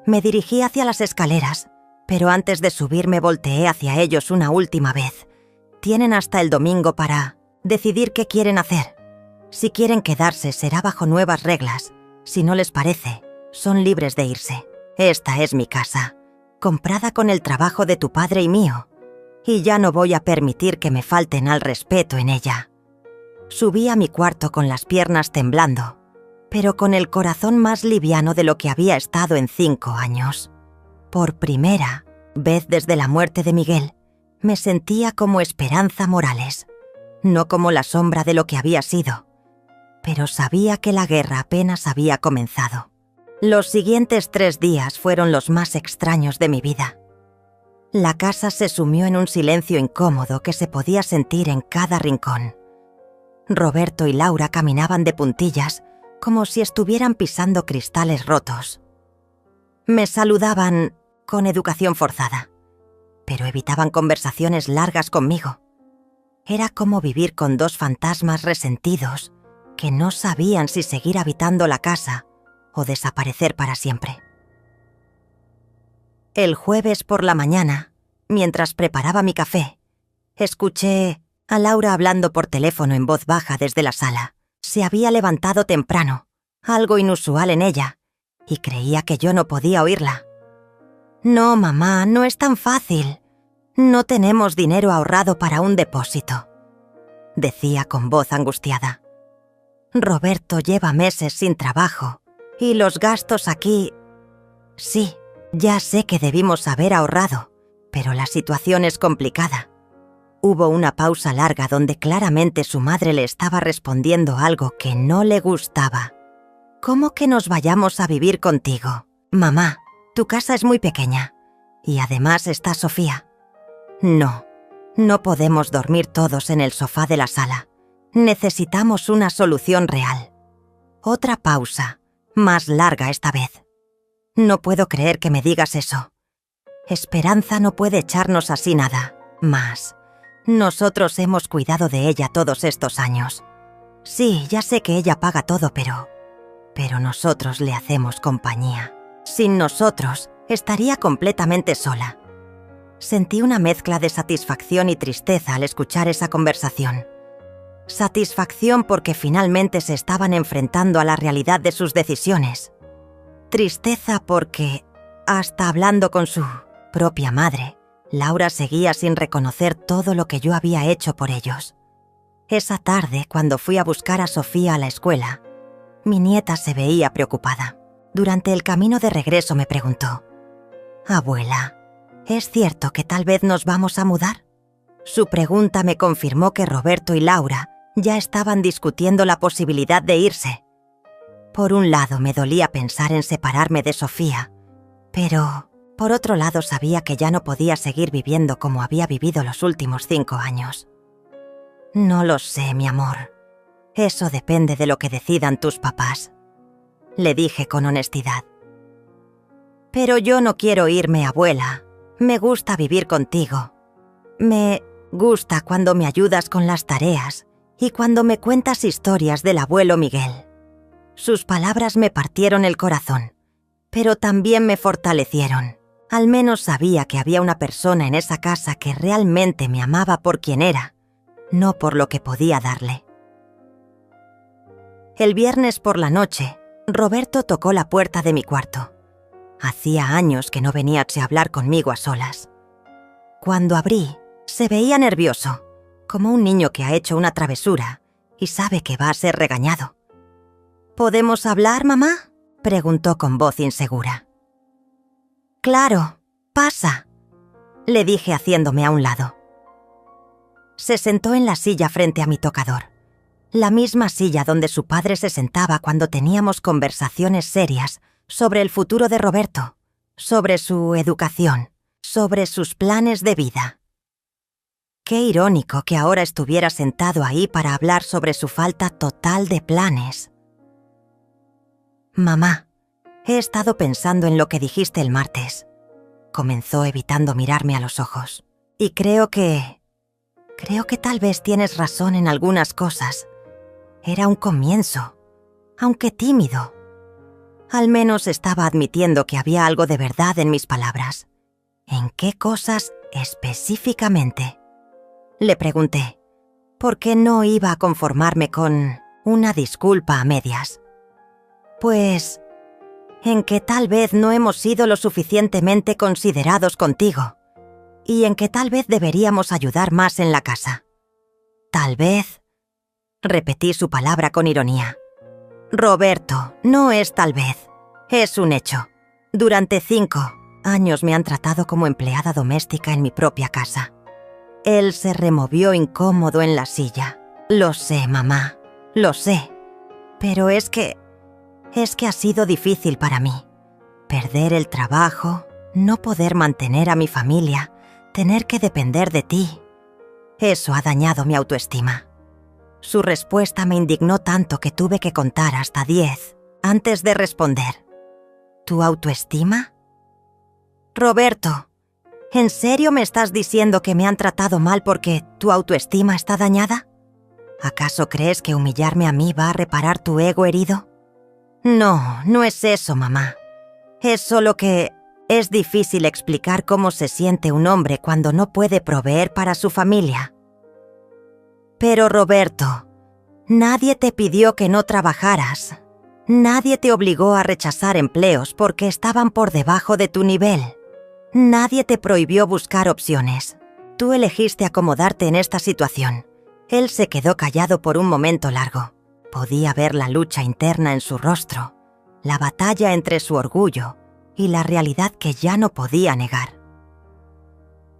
Me dirigí hacia las escaleras, pero antes de subir me volteé hacia ellos una última vez. Tienen hasta el domingo para decidir qué quieren hacer. Si quieren quedarse, será bajo nuevas reglas. Si no les parece, son libres de irse. Esta es mi casa, comprada con el trabajo de tu padre y mío, y ya no voy a permitir que me falten al respeto en ella. Subí a mi cuarto con las piernas temblando, pero con el corazón más liviano de lo que había estado en 5 años. Por primera vez desde la muerte de Miguel, me sentía como Esperanza Morales, no como la sombra de lo que había sido, pero sabía que la guerra apenas había comenzado. Los siguientes 3 días fueron los más extraños de mi vida. La casa se sumió en un silencio incómodo que se podía sentir en cada rincón. Roberto y Laura caminaban de puntillas, como si estuvieran pisando cristales rotos. Me saludaban con educación forzada, pero evitaban conversaciones largas conmigo. Era como vivir con 2 fantasmas resentidos que no sabían si seguir habitando la casa o desaparecer para siempre. El jueves por la mañana, mientras preparaba mi café, escuché a Laura hablando por teléfono en voz baja desde la sala. Se había levantado temprano, algo inusual en ella, y creía que yo no podía oírla. No, mamá, no es tan fácil. No tenemos dinero ahorrado para un depósito, decía con voz angustiada. Roberto lleva meses sin trabajo, y los gastos aquí... Sí, ya sé que debimos haber ahorrado, Pero la situación es complicada. Hubo una pausa larga donde claramente su madre le estaba respondiendo algo que no le gustaba. ¿Cómo que nos vayamos a vivir contigo? Mamá, tu casa es muy pequeña. Y además está Sofía. No, no podemos dormir todos en el sofá de la sala. Necesitamos una solución real. Otra pausa, más larga esta vez. No puedo creer que me digas eso. Esperanza no puede echarnos así nada más. Nosotros hemos cuidado de ella todos estos años. Sí, ya sé que ella paga todo, pero nosotros le hacemos compañía. Sin nosotros, estaría completamente sola. Sentí una mezcla de satisfacción y tristeza al escuchar esa conversación. Satisfacción porque finalmente se estaban enfrentando a la realidad de sus decisiones. Tristeza porque, hasta hablando con su propia madre, Laura seguía sin reconocer todo lo que yo había hecho por ellos. Esa tarde, cuando fui a buscar a Sofía a la escuela, mi nieta se veía preocupada. Durante el camino de regreso me preguntó: «Abuela, ¿es cierto que tal vez nos vamos a mudar?». Su pregunta me confirmó que Roberto y Laura ya estaban discutiendo la posibilidad de irse. Por un lado me dolía pensar en separarme de Sofía, pero por otro lado sabía que ya no podía seguir viviendo como había vivido los últimos 5 años. «No lo sé, mi amor. Eso depende de lo que decidan tus papás», le dije con honestidad. «Pero yo no quiero irme, abuela. Me gusta vivir contigo. Me gusta cuando me ayudas con las tareas y cuando me cuentas historias del abuelo Miguel». Sus palabras me partieron el corazón, pero también me fortalecieron. Al menos sabía que había una persona en esa casa que realmente me amaba por quien era, no por lo que podía darle. El viernes por la noche, Roberto tocó la puerta de mi cuarto. Hacía años que no venía a hablar conmigo a solas. Cuando abrí, se veía nervioso, como un niño que ha hecho una travesura y sabe que va a ser regañado. «¿Podemos hablar, mamá?», preguntó con voz insegura. «Claro, pasa», le dije haciéndome a un lado. Se sentó en la silla frente a mi tocador, la misma silla donde su padre se sentaba cuando teníamos conversaciones serias sobre el futuro de Roberto, sobre su educación, sobre sus planes de vida. Qué irónico que ahora estuviera sentado ahí para hablar sobre su falta total de planes. «Mamá, he estado pensando en lo que dijiste el martes», comenzó evitando mirarme a los ojos. «Y creo que tal vez tienes razón en algunas cosas. Era un comienzo, aunque tímido. Al menos estaba admitiendo que había algo de verdad en mis palabras. ¿En qué cosas específicamente?», le pregunté, porque no iba a conformarme con una disculpa a medias. «Pues en que tal vez no hemos sido lo suficientemente considerados contigo y en que tal vez deberíamos ayudar más en la casa». «Tal vez», repetí su palabra con ironía. «Roberto, no es tal vez, es un hecho. Durante 5 años me han tratado como empleada doméstica en mi propia casa». Él se removió incómodo en la silla. «Lo sé, mamá, lo sé. Pero es que ha sido difícil para mí. Perder el trabajo, no poder mantener a mi familia, tener que depender de ti. Eso ha dañado mi autoestima». Su respuesta me indignó tanto que tuve que contar hasta 10 antes de responder. «¿Tu autoestima?». «Roberto, ¿en serio me estás diciendo que me han tratado mal porque tu autoestima está dañada? ¿Acaso crees que humillarme a mí va a reparar tu ego herido?». «No, no es eso, mamá. Es solo que es difícil explicar cómo se siente un hombre cuando no puede proveer para su familia». «Pero Roberto, nadie te pidió que no trabajaras. Nadie te obligó a rechazar empleos porque estaban por debajo de tu nivel. Nadie te prohibió buscar opciones. Tú elegiste acomodarte en esta situación». Él se quedó callado por un momento largo. Podía ver la lucha interna en su rostro, la batalla entre su orgullo y la realidad que ya no podía negar.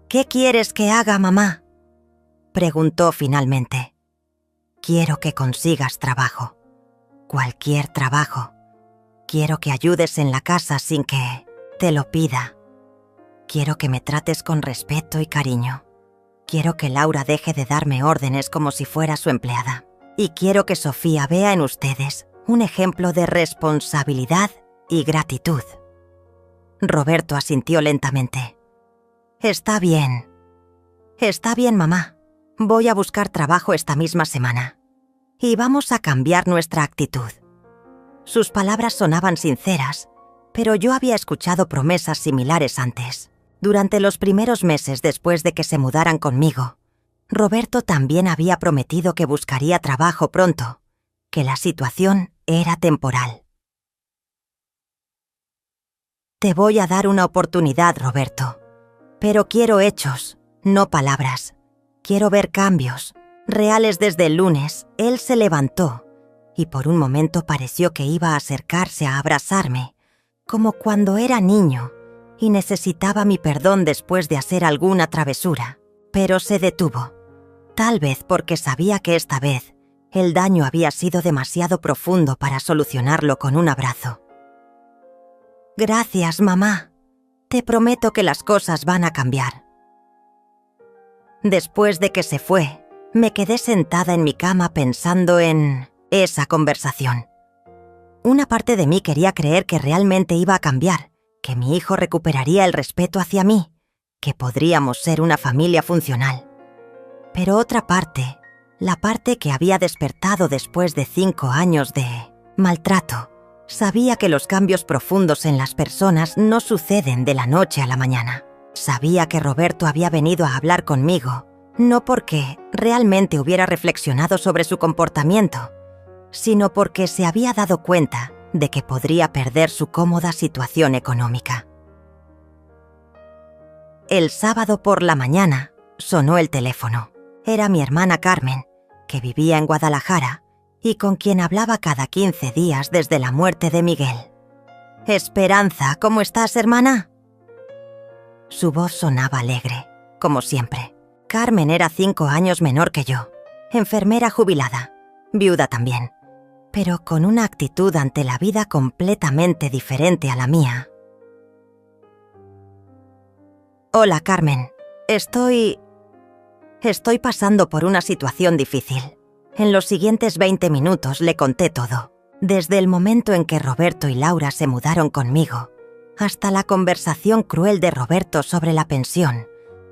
¿Qué quieres que haga, mamá?, preguntó finalmente. Quiero que consigas trabajo. Cualquier trabajo. Quiero que ayudes en la casa sin que te lo pida. Quiero que me trates con respeto y cariño. Quiero que Laura deje de darme órdenes como si fuera su empleada. Y quiero que Sofía vea en ustedes un ejemplo de responsabilidad y gratitud. Roberto asintió lentamente. Está bien, mamá. Voy a buscar trabajo esta misma semana. Y vamos a cambiar nuestra actitud. Sus palabras sonaban sinceras, pero yo había escuchado promesas similares antes. Durante los primeros meses después de que se mudaran conmigo, Roberto también había prometido que buscaría trabajo pronto, que la situación era temporal. Te voy a dar una oportunidad, Roberto, pero quiero hechos, no palabras. Quiero ver cambios reales. Desde el lunes, él se levantó y por un momento pareció que iba a acercarse a abrazarme, como cuando era niño y necesitaba mi perdón después de hacer alguna travesura, pero se detuvo, tal vez porque sabía que esta vez el daño había sido demasiado profundo para solucionarlo con un abrazo. Gracias, mamá. Te prometo que las cosas van a cambiar. Después de que se fue, me quedé sentada en mi cama pensando en esa conversación. Una parte de mí quería creer que realmente iba a cambiar, que mi hijo recuperaría el respeto hacia mí, que podríamos ser una familia funcional. Pero otra parte, la parte que había despertado después de 5 años de maltrato, sabía que los cambios profundos en las personas no suceden de la noche a la mañana. Sabía que Roberto había venido a hablar conmigo, no porque realmente hubiera reflexionado sobre su comportamiento, sino porque se había dado cuenta de que podría perder su cómoda situación económica. El sábado por la mañana sonó el teléfono. Era mi hermana Carmen, que vivía en Guadalajara y con quien hablaba cada 15 días desde la muerte de Miguel. Esperanza, ¿cómo estás, hermana? Su voz sonaba alegre, como siempre. Carmen era 5 años menor que yo, enfermera jubilada, viuda también, pero con una actitud ante la vida completamente diferente a la mía. Hola, Carmen. Estoy pasando por una situación difícil. En los siguientes 20 minutos le conté todo, desde el momento en que Roberto y Laura se mudaron conmigo, hasta la conversación cruel de Roberto sobre la pensión,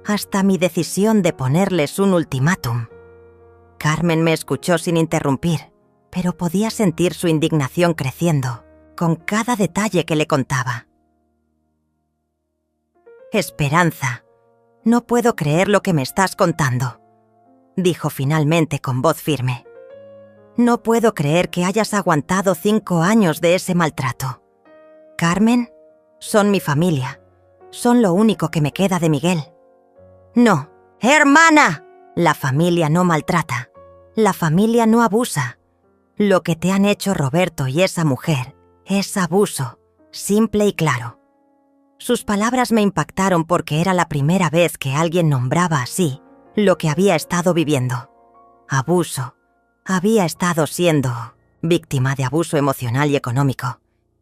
hasta mi decisión de ponerles un ultimátum. Carmen me escuchó sin interrumpir, pero podía sentir su indignación creciendo con cada detalle que le contaba. Esperanza, no puedo creer lo que me estás contando, dijo finalmente con voz firme. No puedo creer que hayas aguantado 5 años de ese maltrato. Carmen, son mi familia. Son lo único que me queda de Miguel. No, hermana, la familia no maltrata. La familia no abusa. Lo que te han hecho Roberto y esa mujer es abuso, simple y claro. Sus palabras me impactaron porque era la primera vez que alguien nombraba así lo que había estado viviendo. Abuso. Había estado siendo víctima de abuso emocional y económico,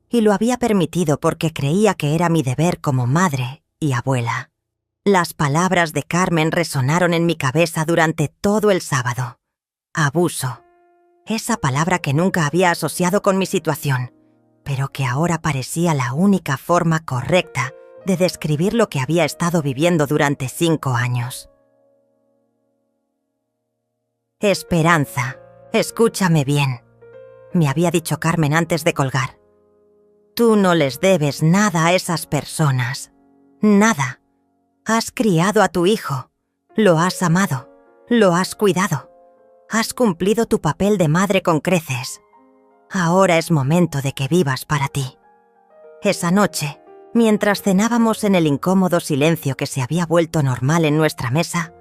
y lo había permitido porque creía que era mi deber como madre y abuela. Las palabras de Carmen resonaron en mi cabeza durante todo el sábado. Abuso. Esa palabra que nunca había asociado con mi situación, pero que ahora parecía la única forma correcta de describir lo que había estado viviendo durante 5 años. Esperanza, escúchame bien, me había dicho Carmen antes de colgar. Tú no les debes nada a esas personas. Nada. Has criado a tu hijo. Lo has amado. Lo has cuidado. Has cumplido tu papel de madre con creces. Ahora es momento de que vivas para ti. Esa noche, mientras cenábamos en el incómodo silencio que se había vuelto normal en nuestra mesa,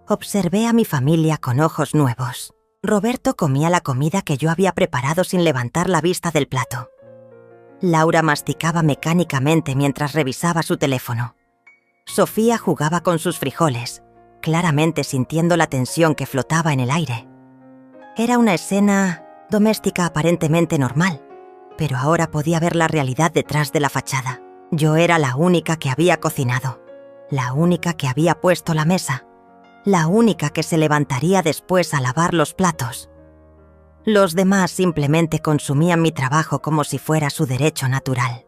observé a mi familia con ojos nuevos. Roberto comía la comida que yo había preparado sin levantar la vista del plato. Laura masticaba mecánicamente mientras revisaba su teléfono. Sofía jugaba con sus frijoles, claramente sintiendo la tensión que flotaba en el aire. Era una escena doméstica aparentemente normal, pero ahora podía ver la realidad detrás de la fachada. Yo era la única que había cocinado, la única que había puesto la mesa, la única que se levantaría después a lavar los platos. Los demás simplemente consumían mi trabajo como si fuera su derecho natural.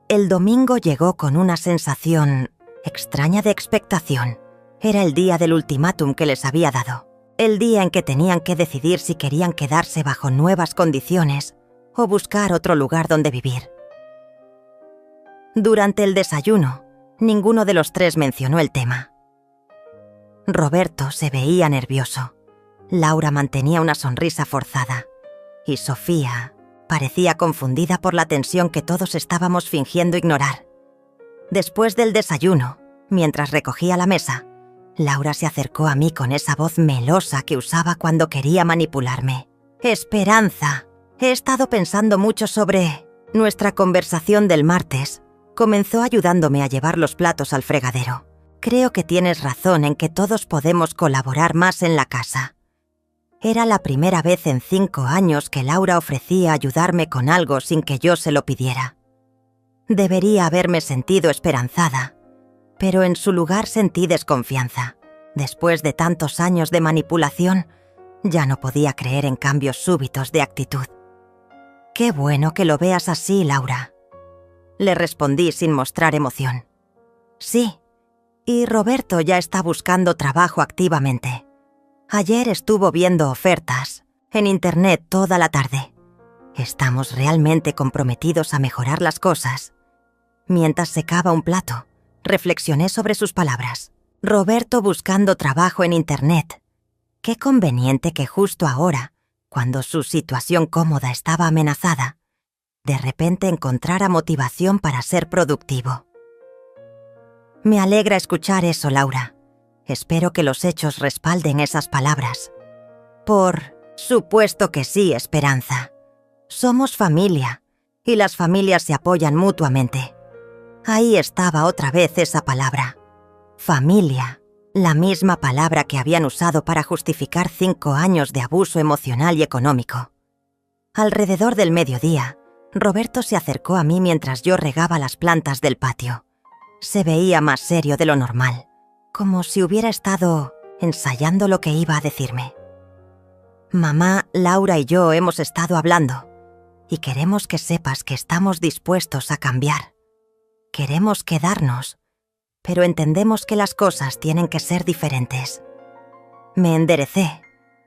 El domingo llegó con una sensación extraña de expectación. Era el día del ultimátum que les había dado, el día en que tenían que decidir si querían quedarse bajo nuevas condiciones o buscar otro lugar donde vivir. Durante el desayuno, ninguno de los tres mencionó el tema. Roberto se veía nervioso, Laura mantenía una sonrisa forzada y Sofía parecía confundida por la tensión que todos estábamos fingiendo ignorar. Después del desayuno, mientras recogía la mesa, Laura se acercó a mí con esa voz melosa que usaba cuando quería manipularme. «Esperanza, he estado pensando mucho sobre nuestra conversación del martes». Comenzó ayudándome a llevar los platos al fregadero. «Creo que tienes razón en que todos podemos colaborar más en la casa». Era la primera vez en 5 años que Laura ofrecía ayudarme con algo sin que yo se lo pidiera. Debería haberme sentido esperanzada, pero en su lugar sentí desconfianza. Después de tantos años de manipulación, ya no podía creer en cambios súbitos de actitud. «Qué bueno que lo veas así, Laura», le respondí sin mostrar emoción. «Sí, y Roberto ya está buscando trabajo activamente. Ayer estuvo viendo ofertas en internet toda la tarde. Estamos realmente comprometidos a mejorar las cosas». Mientras secaba un plato, reflexioné sobre sus palabras. Roberto buscando trabajo en internet. Qué conveniente que justo ahora, cuando su situación cómoda estaba amenazada, de repente encontrara motivación para ser productivo. Me alegra escuchar eso, Laura. Espero que los hechos respalden esas palabras. Por supuesto que sí, Esperanza. Somos familia, y las familias se apoyan mutuamente. Ahí estaba otra vez esa palabra. Familia, la misma palabra que habían usado para justificar 5 años de abuso emocional y económico. Alrededor del mediodía, Roberto se acercó a mí mientras yo regaba las plantas del patio. Se veía más serio de lo normal, como si hubiera estado ensayando lo que iba a decirme. «Mamá, Laura y yo hemos estado hablando, y queremos que sepas que estamos dispuestos a cambiar. Queremos quedarnos, pero entendemos que las cosas tienen que ser diferentes». Me enderecé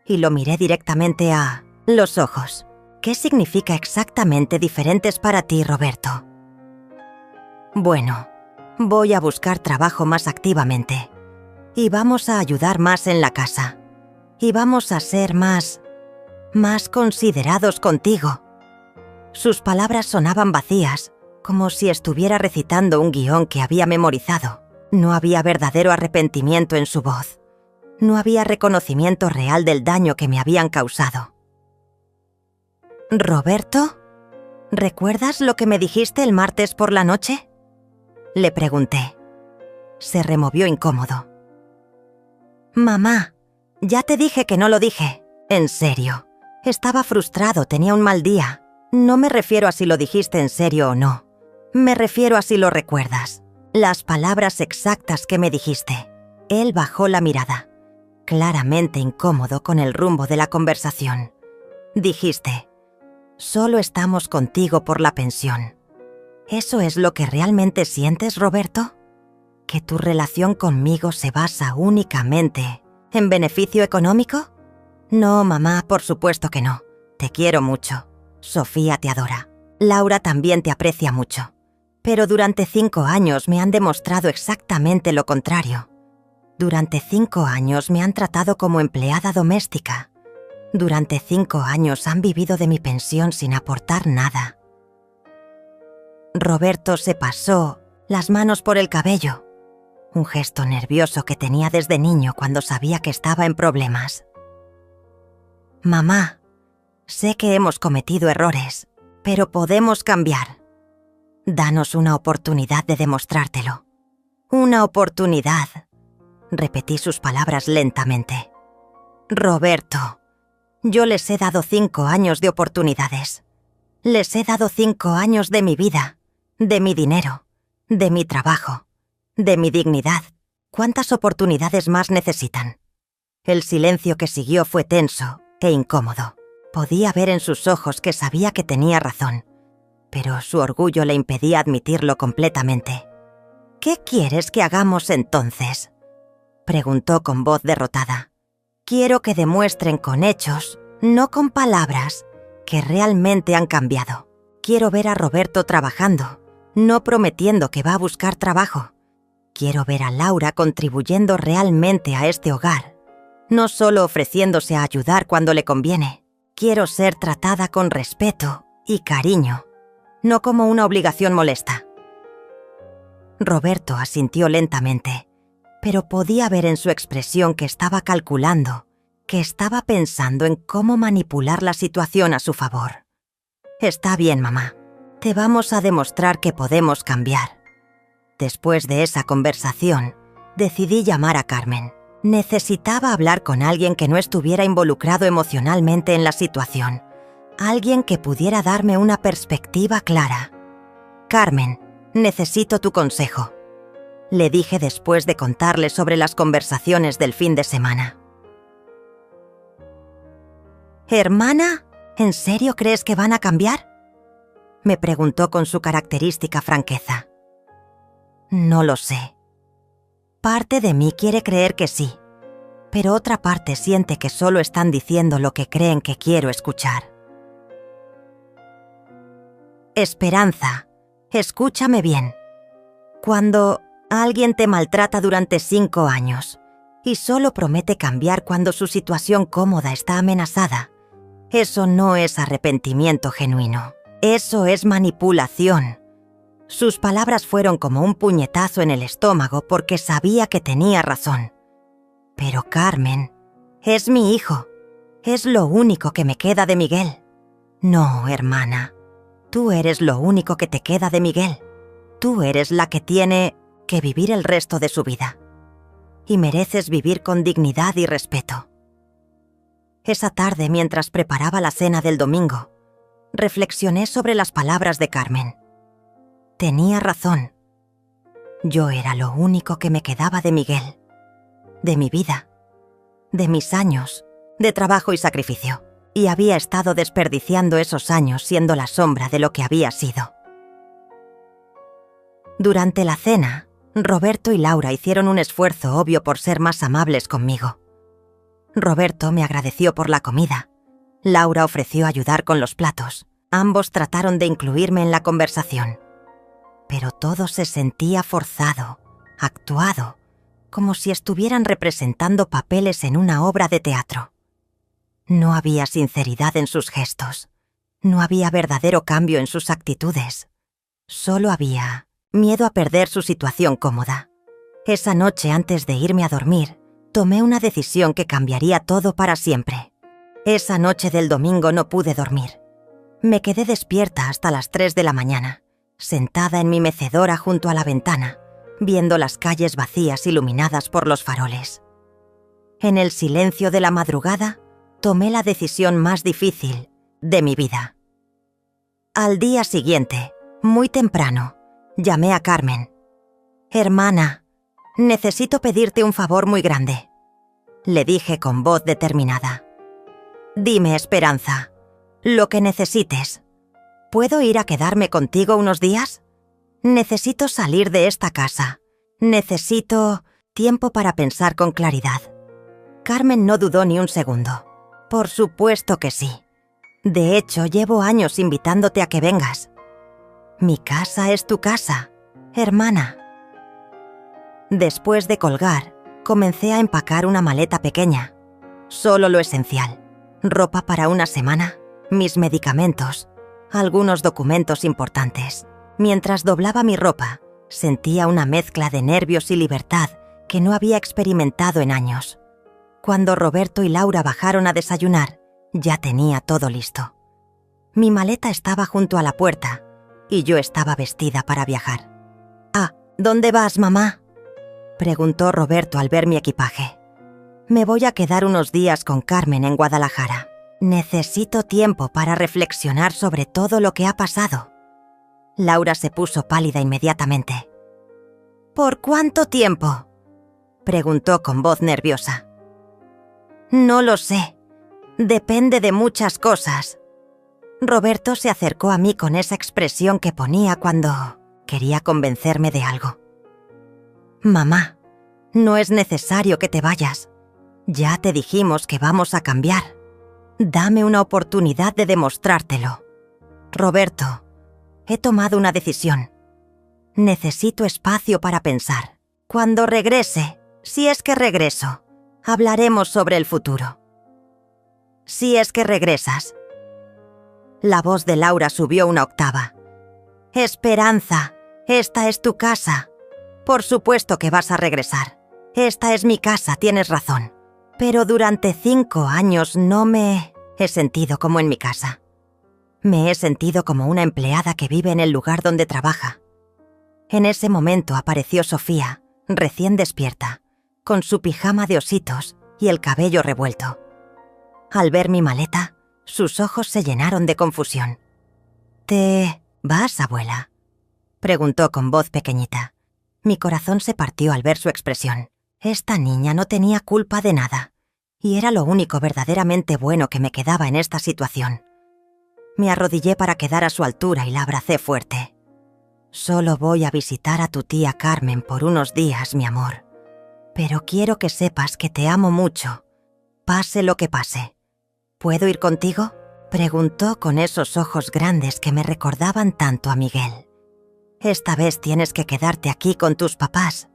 y lo miré directamente a los ojos. «¿Qué significa exactamente diferentes para ti, Roberto?» «Bueno, voy a buscar trabajo más activamente. Y vamos a ayudar más en la casa. Y vamos a ser más considerados contigo». Sus palabras sonaban vacías, como si estuviera recitando un guión que había memorizado. No había verdadero arrepentimiento en su voz. No había reconocimiento real del daño que me habían causado. «¿Roberto? ¿Recuerdas lo que me dijiste el martes por la noche?», le pregunté. Se removió incómodo. «Mamá, ya te dije que no lo dije. En serio. Estaba frustrado, tenía un mal día. No me refiero a si lo dijiste en serio o no. Me refiero a si lo recuerdas. Las palabras exactas que me dijiste». Él bajó la mirada, claramente incómodo con el rumbo de la conversación. Dijiste: «Solo estamos contigo por la pensión». ¿Eso es lo que realmente sientes, Roberto? ¿Que tu relación conmigo se basa únicamente en beneficio económico? No, mamá, por supuesto que no. Te quiero mucho. Sofía te adora. Laura también te aprecia mucho. Pero durante 5 años me han demostrado exactamente lo contrario. Durante 5 años me han tratado como empleada doméstica. Durante 5 años han vivido de mi pensión sin aportar nada. Roberto se pasó las manos por el cabello, un gesto nervioso que tenía desde niño cuando sabía que estaba en problemas. «Mamá, sé que hemos cometido errores, pero podemos cambiar. Danos una oportunidad de demostrártelo. Una oportunidad. Repetí sus palabras lentamente. Roberto, yo les he dado 5 años de oportunidades. Les he dado 5 años de mi vida, de mi dinero, de mi trabajo, de mi dignidad. ¿Cuántas oportunidades más necesitan? El silencio que siguió fue tenso e incómodo. Podía ver en sus ojos que sabía que tenía razón, pero su orgullo le impedía admitirlo completamente. ¿Qué quieres que hagamos entonces?, preguntó con voz derrotada. Quiero que demuestren con hechos, no con palabras, que realmente han cambiado. Quiero ver a Roberto trabajando, no prometiendo que va a buscar trabajo. Quiero ver a Laura contribuyendo realmente a este hogar, no solo ofreciéndose a ayudar cuando le conviene. Quiero ser tratada con respeto y cariño, no como una obligación molesta. Roberto asintió lentamente, pero podía ver en su expresión que estaba calculando, que estaba pensando en cómo manipular la situación a su favor. Está bien, mamá. Te vamos a demostrar que podemos cambiar. Después de esa conversación, decidí llamar a Carmen. Necesitaba hablar con alguien que no estuviera involucrado emocionalmente en la situación. Alguien que pudiera darme una perspectiva clara. Carmen, necesito tu consejo, le dije después de contarle sobre las conversaciones del fin de semana. ¿Hermana? ¿En serio crees que van a cambiar?, me preguntó con su característica franqueza. No lo sé. Parte de mí quiere creer que sí, pero otra parte siente que solo están diciendo lo que creen que quiero escuchar. Esperanza, escúchame bien. Cuando alguien te maltrata durante 5 años y solo promete cambiar cuando su situación cómoda está amenazada, eso no es arrepentimiento genuino. Eso es manipulación. Sus palabras fueron como un puñetazo en el estómago porque sabía que tenía razón. Pero Carmen, es mi hijo. Es lo único que me queda de Miguel. No, hermana. Tú eres lo único que te queda de Miguel. Tú eres la que tiene que vivir el resto de su vida. Y mereces vivir con dignidad y respeto. Esa tarde, mientras preparaba la cena del domingo, reflexioné sobre las palabras de Carmen. Tenía razón. Yo era lo único que me quedaba de Miguel, de mi vida, de mis años, de trabajo y sacrificio, y había estado desperdiciando esos años siendo la sombra de lo que había sido. Durante la cena, Roberto y Laura hicieron un esfuerzo obvio por ser más amables conmigo. Roberto me agradeció por la comida. Laura ofreció ayudar con los platos. Ambos trataron de incluirme en la conversación. Pero todo se sentía forzado, actuado, como si estuvieran representando papeles en una obra de teatro. No había sinceridad en sus gestos. No había verdadero cambio en sus actitudes. Solo había miedo a perder su situación cómoda. Esa noche, antes de irme a dormir, tomé una decisión que cambiaría todo para siempre. Esa noche del domingo no pude dormir. Me quedé despierta hasta las 3 de la mañana, sentada en mi mecedora junto a la ventana, viendo las calles vacías iluminadas por los faroles. En el silencio de la madrugada, tomé la decisión más difícil de mi vida. Al día siguiente, muy temprano, llamé a Carmen. «Hermana, necesito pedirte un favor muy grande», le dije con voz determinada. «Dime, Esperanza, lo que necesites. ¿Puedo ir a quedarme contigo unos días? Necesito salir de esta casa. Necesito tiempo para pensar con claridad». Carmen no dudó ni un segundo. «Por supuesto que sí. De hecho, llevo años invitándote a que vengas. Mi casa es tu casa, hermana». Después de colgar, comencé a empacar una maleta pequeña. Solo lo esencial. Ropa para una semana, mis medicamentos, algunos documentos importantes. Mientras doblaba mi ropa, sentía una mezcla de nervios y libertad que no había experimentado en años. Cuando Roberto y Laura bajaron a desayunar, ya tenía todo listo. Mi maleta estaba junto a la puerta y yo estaba vestida para viajar. «Ah, ¿dónde vas, mamá?», preguntó Roberto al ver mi equipaje. «Me voy a quedar unos días con Carmen en Guadalajara. Necesito tiempo para reflexionar sobre todo lo que ha pasado». Laura se puso pálida inmediatamente. «¿Por cuánto tiempo?», preguntó con voz nerviosa. «No lo sé. Depende de muchas cosas». Roberto se acercó a mí con esa expresión que ponía cuando quería convencerme de algo. «Mamá, no es necesario que te vayas. Ya te dijimos que vamos a cambiar. Dame una oportunidad de demostrártelo. Roberto, he tomado una decisión. Necesito espacio para pensar. Cuando regrese, si es que regreso, hablaremos sobre el futuro». «Si es que regresas». La voz de Laura subió una octava. «Esperanza, esta es tu casa. Por supuesto que vas a regresar. Esta es mi casa, tienes razón. Pero durante 5 años no me he sentido como en mi casa. Me he sentido como una empleada que vive en el lugar donde trabaja». En ese momento apareció Sofía, recién despierta, con su pijama de ositos y el cabello revuelto. Al ver mi maleta, sus ojos se llenaron de confusión. «¿Te vas, abuela?», preguntó con voz pequeñita. Mi corazón se partió al ver su expresión. Esta niña no tenía culpa de nada, y era lo único verdaderamente bueno que me quedaba en esta situación. Me arrodillé para quedar a su altura y la abracé fuerte. «Solo voy a visitar a tu tía Carmen por unos días, mi amor. Pero quiero que sepas que te amo mucho, pase lo que pase. ¿Puedo ir contigo?», preguntó con esos ojos grandes que me recordaban tanto a Miguel. «Esta vez tienes que quedarte aquí con tus papás,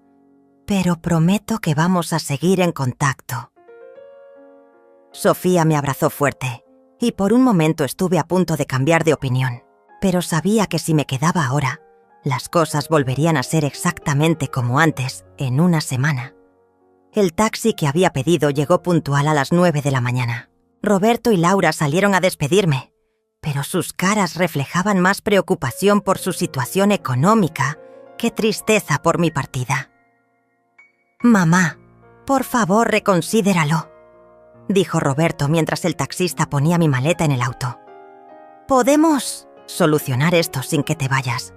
pero prometo que vamos a seguir en contacto». Sofía me abrazó fuerte, y por un momento estuve a punto de cambiar de opinión, pero sabía que si me quedaba ahora, las cosas volverían a ser exactamente como antes, en una semana. El taxi que había pedido llegó puntual a las 9 de la mañana. Roberto y Laura salieron a despedirme, pero sus caras reflejaban más preocupación por su situación económica que tristeza por mi partida. «Mamá, por favor, reconsidéralo», dijo Roberto mientras el taxista ponía mi maleta en el auto. «Podemos solucionar esto sin que te vayas».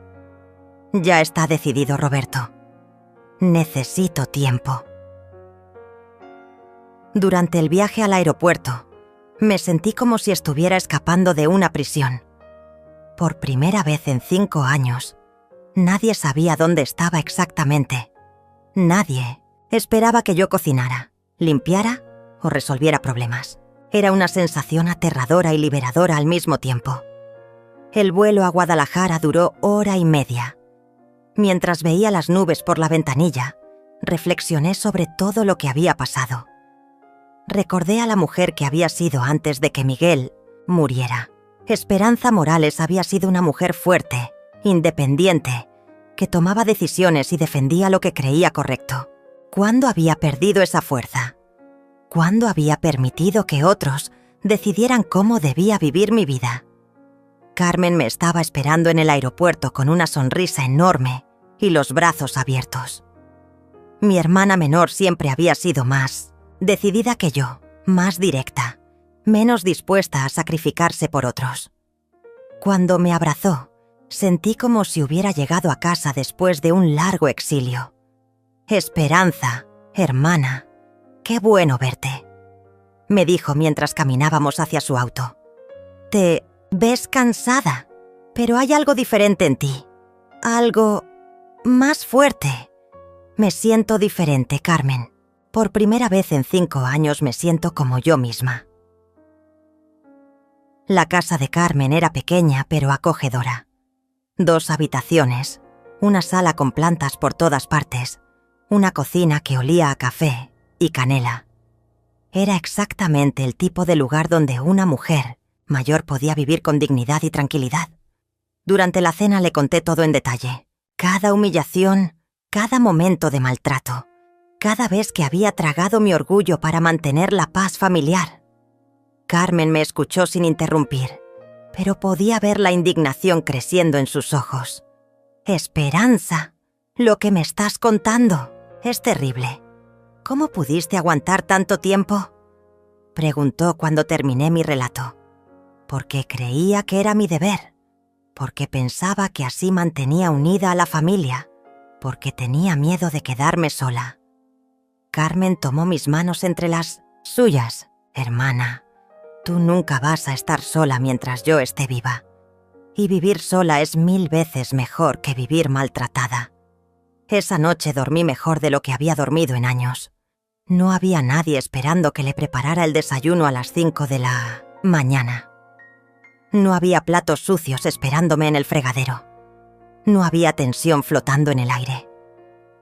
«Ya está decidido, Roberto. Necesito tiempo». Durante el viaje al aeropuerto, me sentí como si estuviera escapando de una prisión. Por primera vez en 5 años, nadie sabía dónde estaba exactamente. Nadie esperaba que yo cocinara, limpiara o resolviera problemas. Era una sensación aterradora y liberadora al mismo tiempo. El vuelo a Guadalajara duró 1 hora y media. Mientras veía las nubes por la ventanilla, reflexioné sobre todo lo que había pasado. Recordé a la mujer que había sido antes de que Miguel muriera. Esperanza Morales había sido una mujer fuerte, independiente, que tomaba decisiones y defendía lo que creía correcto. ¿Cuándo había perdido esa fuerza? ¿Cuándo había permitido que otros decidieran cómo debía vivir mi vida? Carmen me estaba esperando en el aeropuerto con una sonrisa enorme y los brazos abiertos. Mi hermana menor siempre había sido más decidida que yo, más directa, menos dispuesta a sacrificarse por otros. Cuando me abrazó, sentí como si hubiera llegado a casa después de un largo exilio. «Esperanza, hermana, qué bueno verte», me dijo mientras caminábamos hacia su auto. «Te ves cansada, pero hay algo diferente en ti, algo más fuerte». «Me siento diferente, Carmen. Por primera vez en 5 años me siento como yo misma». La casa de Carmen era pequeña pero acogedora. 2 habitaciones, una sala con plantas por todas partes, una cocina que olía a café y canela. Era exactamente el tipo de lugar donde una mujer mayor podía vivir con dignidad y tranquilidad. Durante la cena le conté todo en detalle. Cada humillación, cada momento de maltrato, cada vez que había tragado mi orgullo para mantener la paz familiar. Carmen me escuchó sin interrumpir, pero podía ver la indignación creciendo en sus ojos. «Esperanza, lo que me estás contando es terrible. ¿Cómo pudiste aguantar tanto tiempo?», preguntó cuando terminé mi relato. «Porque creía que era mi deber, porque pensaba que así mantenía unida a la familia, porque tenía miedo de quedarme sola». Carmen tomó mis manos entre las suyas. «Hermana, tú nunca vas a estar sola mientras yo esté viva. Y vivir sola es 1000 veces mejor que vivir maltratada». Esa noche dormí mejor de lo que había dormido en años. No había nadie esperando que le preparara el desayuno a las 5 de la mañana. No había platos sucios esperándome en el fregadero. No había tensión flotando en el aire.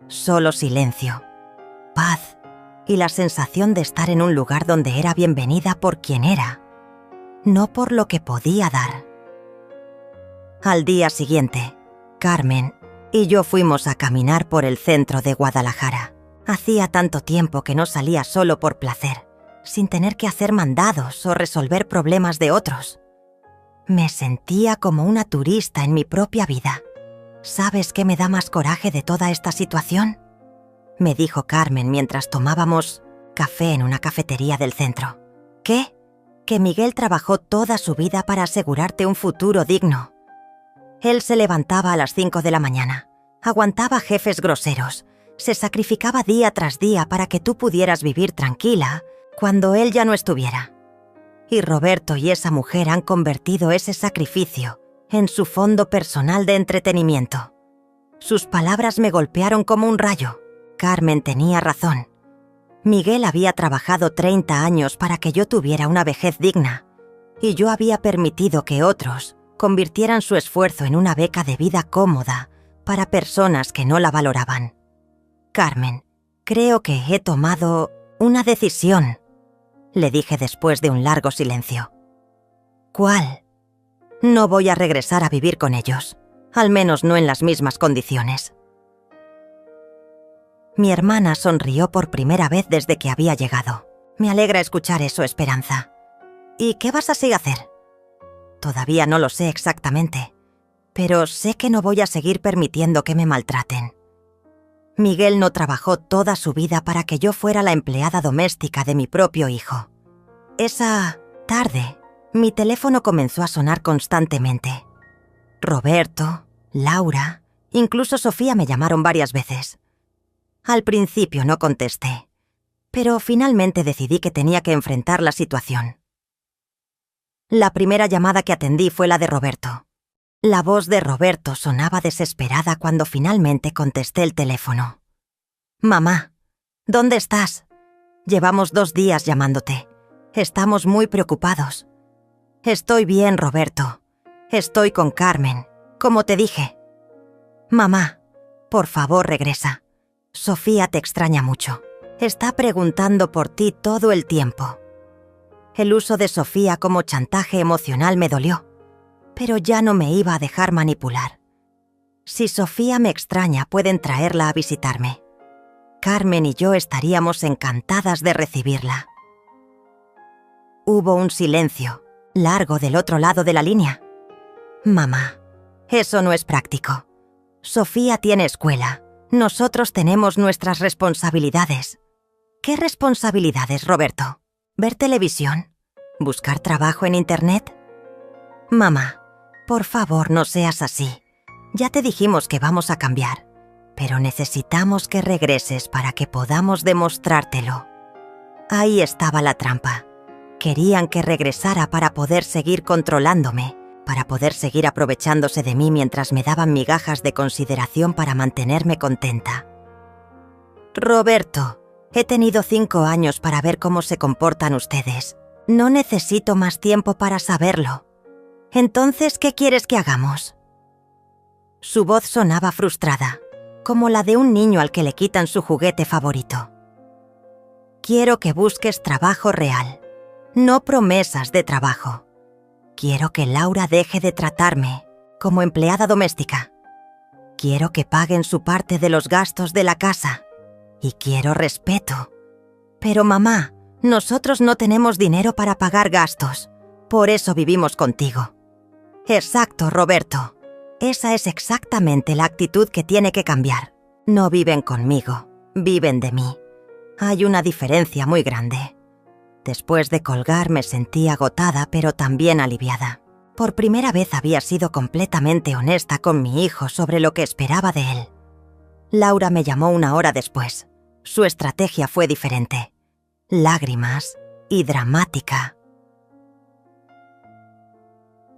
Solo silencio, paz y la sensación de estar en un lugar donde era bienvenida por quien era, no por lo que podía dar. Al día siguiente, Carmen y yo fuimos a caminar por el centro de Guadalajara. Hacía tanto tiempo que no salía solo por placer, sin tener que hacer mandados o resolver problemas de otros. Me sentía como una turista en mi propia vida. ¿Sabes qué me da más coraje de toda esta situación?, me dijo Carmen mientras tomábamos café en una cafetería del centro. ¿Qué? Que Miguel trabajó toda su vida para asegurarte un futuro digno. Él se levantaba a las 5 de la mañana, aguantaba jefes groseros, se sacrificaba día tras día para que tú pudieras vivir tranquila cuando él ya no estuviera. Y Roberto y esa mujer han convertido ese sacrificio en su fondo personal de entretenimiento. Sus palabras me golpearon como un rayo. Carmen tenía razón. Miguel había trabajado 30 años para que yo tuviera una vejez digna, y yo había permitido que otros convirtieran su esfuerzo en una beca de vida cómoda para personas que no la valoraban. Carmen, creo que he tomado una decisión, le dije después de un largo silencio. ¿Cuál? No voy a regresar a vivir con ellos, al menos no en las mismas condiciones. Mi hermana sonrió por primera vez desde que había llegado. Me alegra escuchar eso, Esperanza. ¿Y qué vas así a hacer? Todavía no lo sé exactamente, pero sé que no voy a seguir permitiendo que me maltraten. Miguel no trabajó toda su vida para que yo fuera la empleada doméstica de mi propio hijo. Esa tarde, mi teléfono comenzó a sonar constantemente. Roberto, Laura, incluso Sofía me llamaron varias veces. Al principio no contesté, pero finalmente decidí que tenía que enfrentar la situación. La primera llamada que atendí fue la de Roberto. La voz de Roberto sonaba desesperada cuando finalmente contesté el teléfono. «Mamá, ¿dónde estás? Llevamos 2 días llamándote. Estamos muy preocupados». «Estoy bien, Roberto. Estoy con Carmen, como te dije». «Mamá, por favor regresa. Sofía te extraña mucho. Está preguntando por ti todo el tiempo». El uso de Sofía como chantaje emocional me dolió, pero ya no me iba a dejar manipular. Si Sofía me extraña, pueden traerla a visitarme. Carmen y yo estaríamos encantadas de recibirla. Hubo un silencio largo del otro lado de la línea. «Mamá, eso no es práctico. Sofía tiene escuela. Nosotros tenemos nuestras responsabilidades». «¿Qué responsabilidades, Roberto? ¿Ver televisión? ¿Buscar trabajo en Internet?» «Mamá, por favor, no seas así. Ya te dijimos que vamos a cambiar, pero necesitamos que regreses para que podamos demostrártelo». Ahí estaba la trampa. Querían que regresara para poder seguir controlándome, para poder seguir aprovechándose de mí mientras me daban migajas de consideración para mantenerme contenta. «Roberto, he tenido 5 años para ver cómo se comportan ustedes. No necesito más tiempo para saberlo. Entonces, ¿qué quieres que hagamos?» Su voz sonaba frustrada, como la de un niño al que le quitan su juguete favorito. «Quiero que busques trabajo real, no promesas de trabajo. Quiero que Laura deje de tratarme como empleada doméstica. Quiero que paguen su parte de los gastos de la casa. Y quiero respeto. Pero mamá, nosotros no tenemos dinero para pagar gastos. Por eso vivimos contigo. Exacto, Roberto. Esa es exactamente la actitud que tiene que cambiar. No viven conmigo, viven de mí. Hay una diferencia muy grande. Después de colgar me sentí agotada, pero también aliviada. Por primera vez había sido completamente honesta con mi hijo sobre lo que esperaba de él. Laura me llamó 1 hora después. Su estrategia fue diferente. Lágrimas y dramática.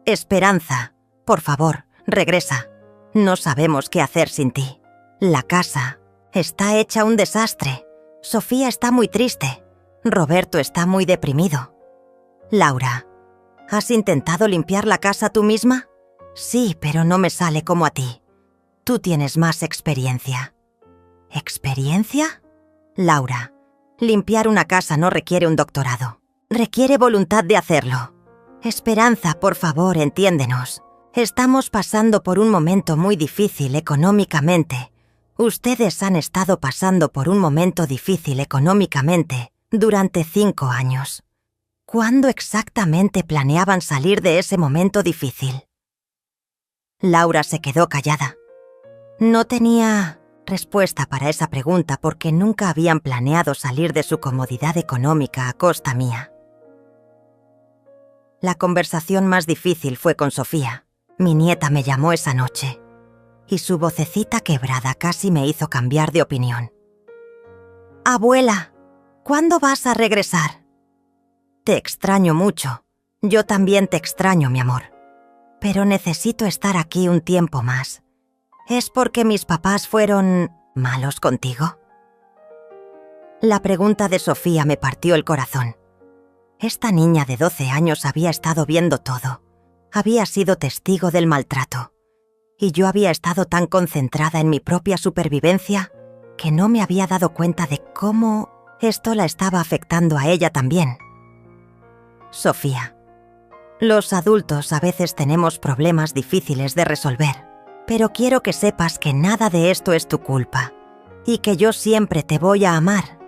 Esperanza, por favor, regresa. No sabemos qué hacer sin ti. La casa está hecha un desastre. Sofía está muy triste. Roberto está muy deprimido. Laura, ¿has intentado limpiar la casa tú misma? Sí, pero no me sale como a ti. Tú tienes más experiencia. ¿Experiencia? Laura, limpiar una casa no requiere un doctorado. Requiere voluntad de hacerlo. Esperanza, por favor, entiéndenos. Estamos pasando por un momento muy difícil económicamente. Ustedes han estado pasando por un momento difícil económicamente durante 5 años. ¿Cuándo exactamente planeaban salir de ese momento difícil? Laura se quedó callada. No tenía respuesta para esa pregunta porque nunca habían planeado salir de su comodidad económica a costa mía. La conversación más difícil fue con Sofía. Mi nieta me llamó esa noche y su vocecita quebrada casi me hizo cambiar de opinión. Abuela, ¿cuándo vas a regresar? Te extraño mucho. Yo también te extraño, mi amor. Pero necesito estar aquí un tiempo más. ¿Es porque mis papás fueron malos contigo? La pregunta de Sofía me partió el corazón. Esta niña de 12 años había estado viendo todo. Había sido testigo del maltrato. Y yo había estado tan concentrada en mi propia supervivencia que no me había dado cuenta de cómo esto la estaba afectando a ella también. Sofía, los adultos a veces tenemos problemas difíciles de resolver, pero quiero que sepas que nada de esto es tu culpa y que yo siempre te voy a amar.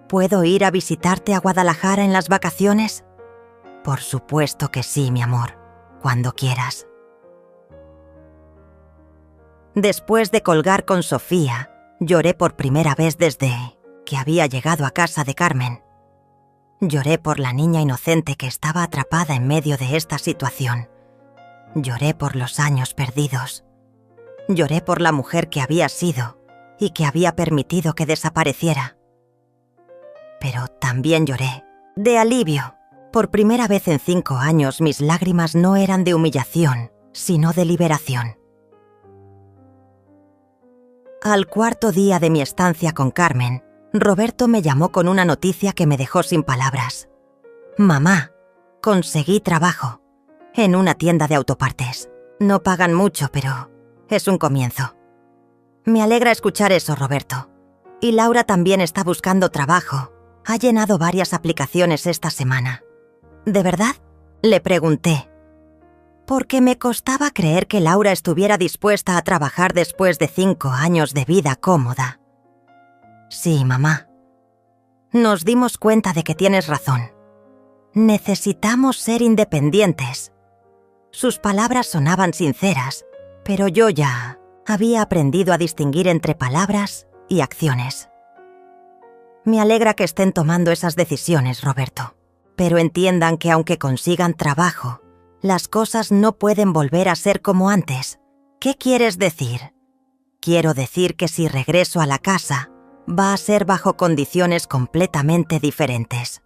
¿Puedo ir a visitarte a Guadalajara en las vacaciones? Por supuesto que sí, mi amor, cuando quieras. Después de colgar con Sofía, lloré por primera vez desde que había llegado a casa de Carmen. Lloré por la niña inocente que estaba atrapada en medio de esta situación. Lloré por los años perdidos. Lloré por la mujer que había sido y que había permitido que desapareciera. Pero también lloré de alivio. Por primera vez en 5 años mis lágrimas no eran de humillación, sino de liberación. Al 4.º día de mi estancia con Carmen, Roberto me llamó con una noticia que me dejó sin palabras. Mamá, conseguí trabajo en una tienda de autopartes. No pagan mucho, pero es un comienzo. Me alegra escuchar eso, Roberto. Y Laura también está buscando trabajo. Ha llenado varias aplicaciones esta semana. ¿De verdad? Le pregunté. Porque me costaba creer que Laura estuviera dispuesta a trabajar después de 5 años de vida cómoda. Sí, mamá. Nos dimos cuenta de que tienes razón. Necesitamos ser independientes. Sus palabras sonaban sinceras, pero yo ya había aprendido a distinguir entre palabras y acciones. Me alegra que estén tomando esas decisiones, Roberto, pero entiendan que aunque consigan trabajo, las cosas no pueden volver a ser como antes. ¿Qué quieres decir? Quiero decir que si regreso a la casa, va a ser bajo condiciones completamente diferentes.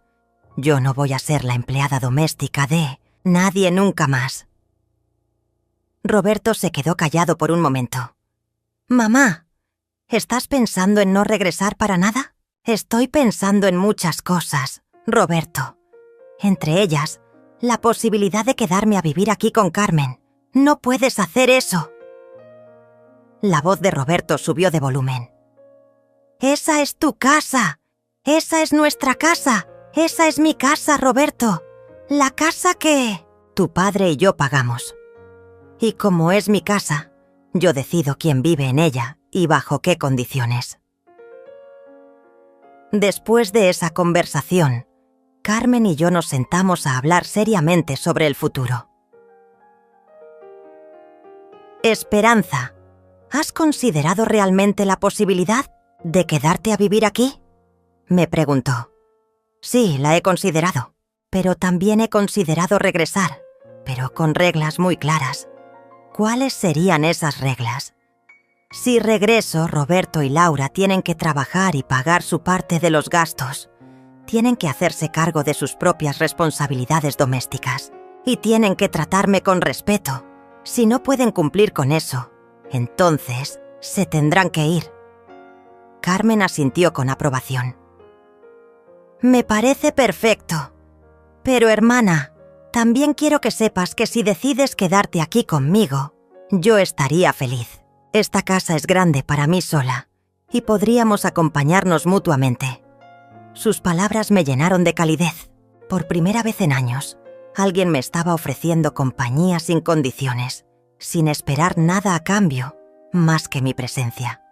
Yo no voy a ser la empleada doméstica de nadie nunca más. Roberto se quedó callado por un momento. Mamá, ¿estás pensando en no regresar para nada? Estoy pensando en muchas cosas, Roberto. Entre ellas, la posibilidad de quedarme a vivir aquí con Carmen. No puedes hacer eso. La voz de Roberto subió de volumen. Esa es tu casa. Esa es nuestra casa. Esa es mi casa, Roberto. La casa que tu padre y yo pagamos. Y como es mi casa, yo decido quién vive en ella y bajo qué condiciones. Después de esa conversación, Carmen y yo nos sentamos a hablar seriamente sobre el futuro. Esperanza, ¿has considerado realmente la posibilidad de quedarte a vivir aquí?, me preguntó. Sí, la he considerado, pero también he considerado regresar, pero con reglas muy claras. ¿Cuáles serían esas reglas? Si regreso, Roberto y Laura tienen que trabajar y pagar su parte de los gastos. Tienen que hacerse cargo de sus propias responsabilidades domésticas y tienen que tratarme con respeto. Si no pueden cumplir con eso, entonces se tendrán que ir. Carmen asintió con aprobación. Me parece perfecto. Pero, hermana, también quiero que sepas que si decides quedarte aquí conmigo, yo estaría feliz. Esta casa es grande para mí sola y podríamos acompañarnos mutuamente. Sus palabras me llenaron de calidez. Por primera vez en años, alguien me estaba ofreciendo compañía sin condiciones, sin esperar nada a cambio, más que mi presencia.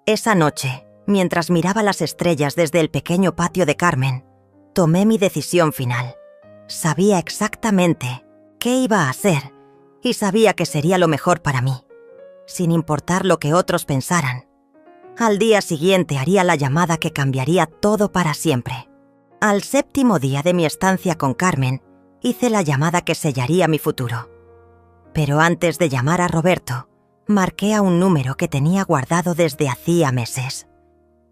Esa noche, mientras miraba las estrellas desde el pequeño patio de Carmen, tomé mi decisión final. Sabía exactamente qué iba a hacer y sabía que sería lo mejor para mí, sin importar lo que otros pensaran. Al día siguiente haría la llamada que cambiaría todo para siempre. Al 7º día de mi estancia con Carmen, hice la llamada que sellaría mi futuro. Pero antes de llamar a Roberto, marqué a un número que tenía guardado desde hacía meses.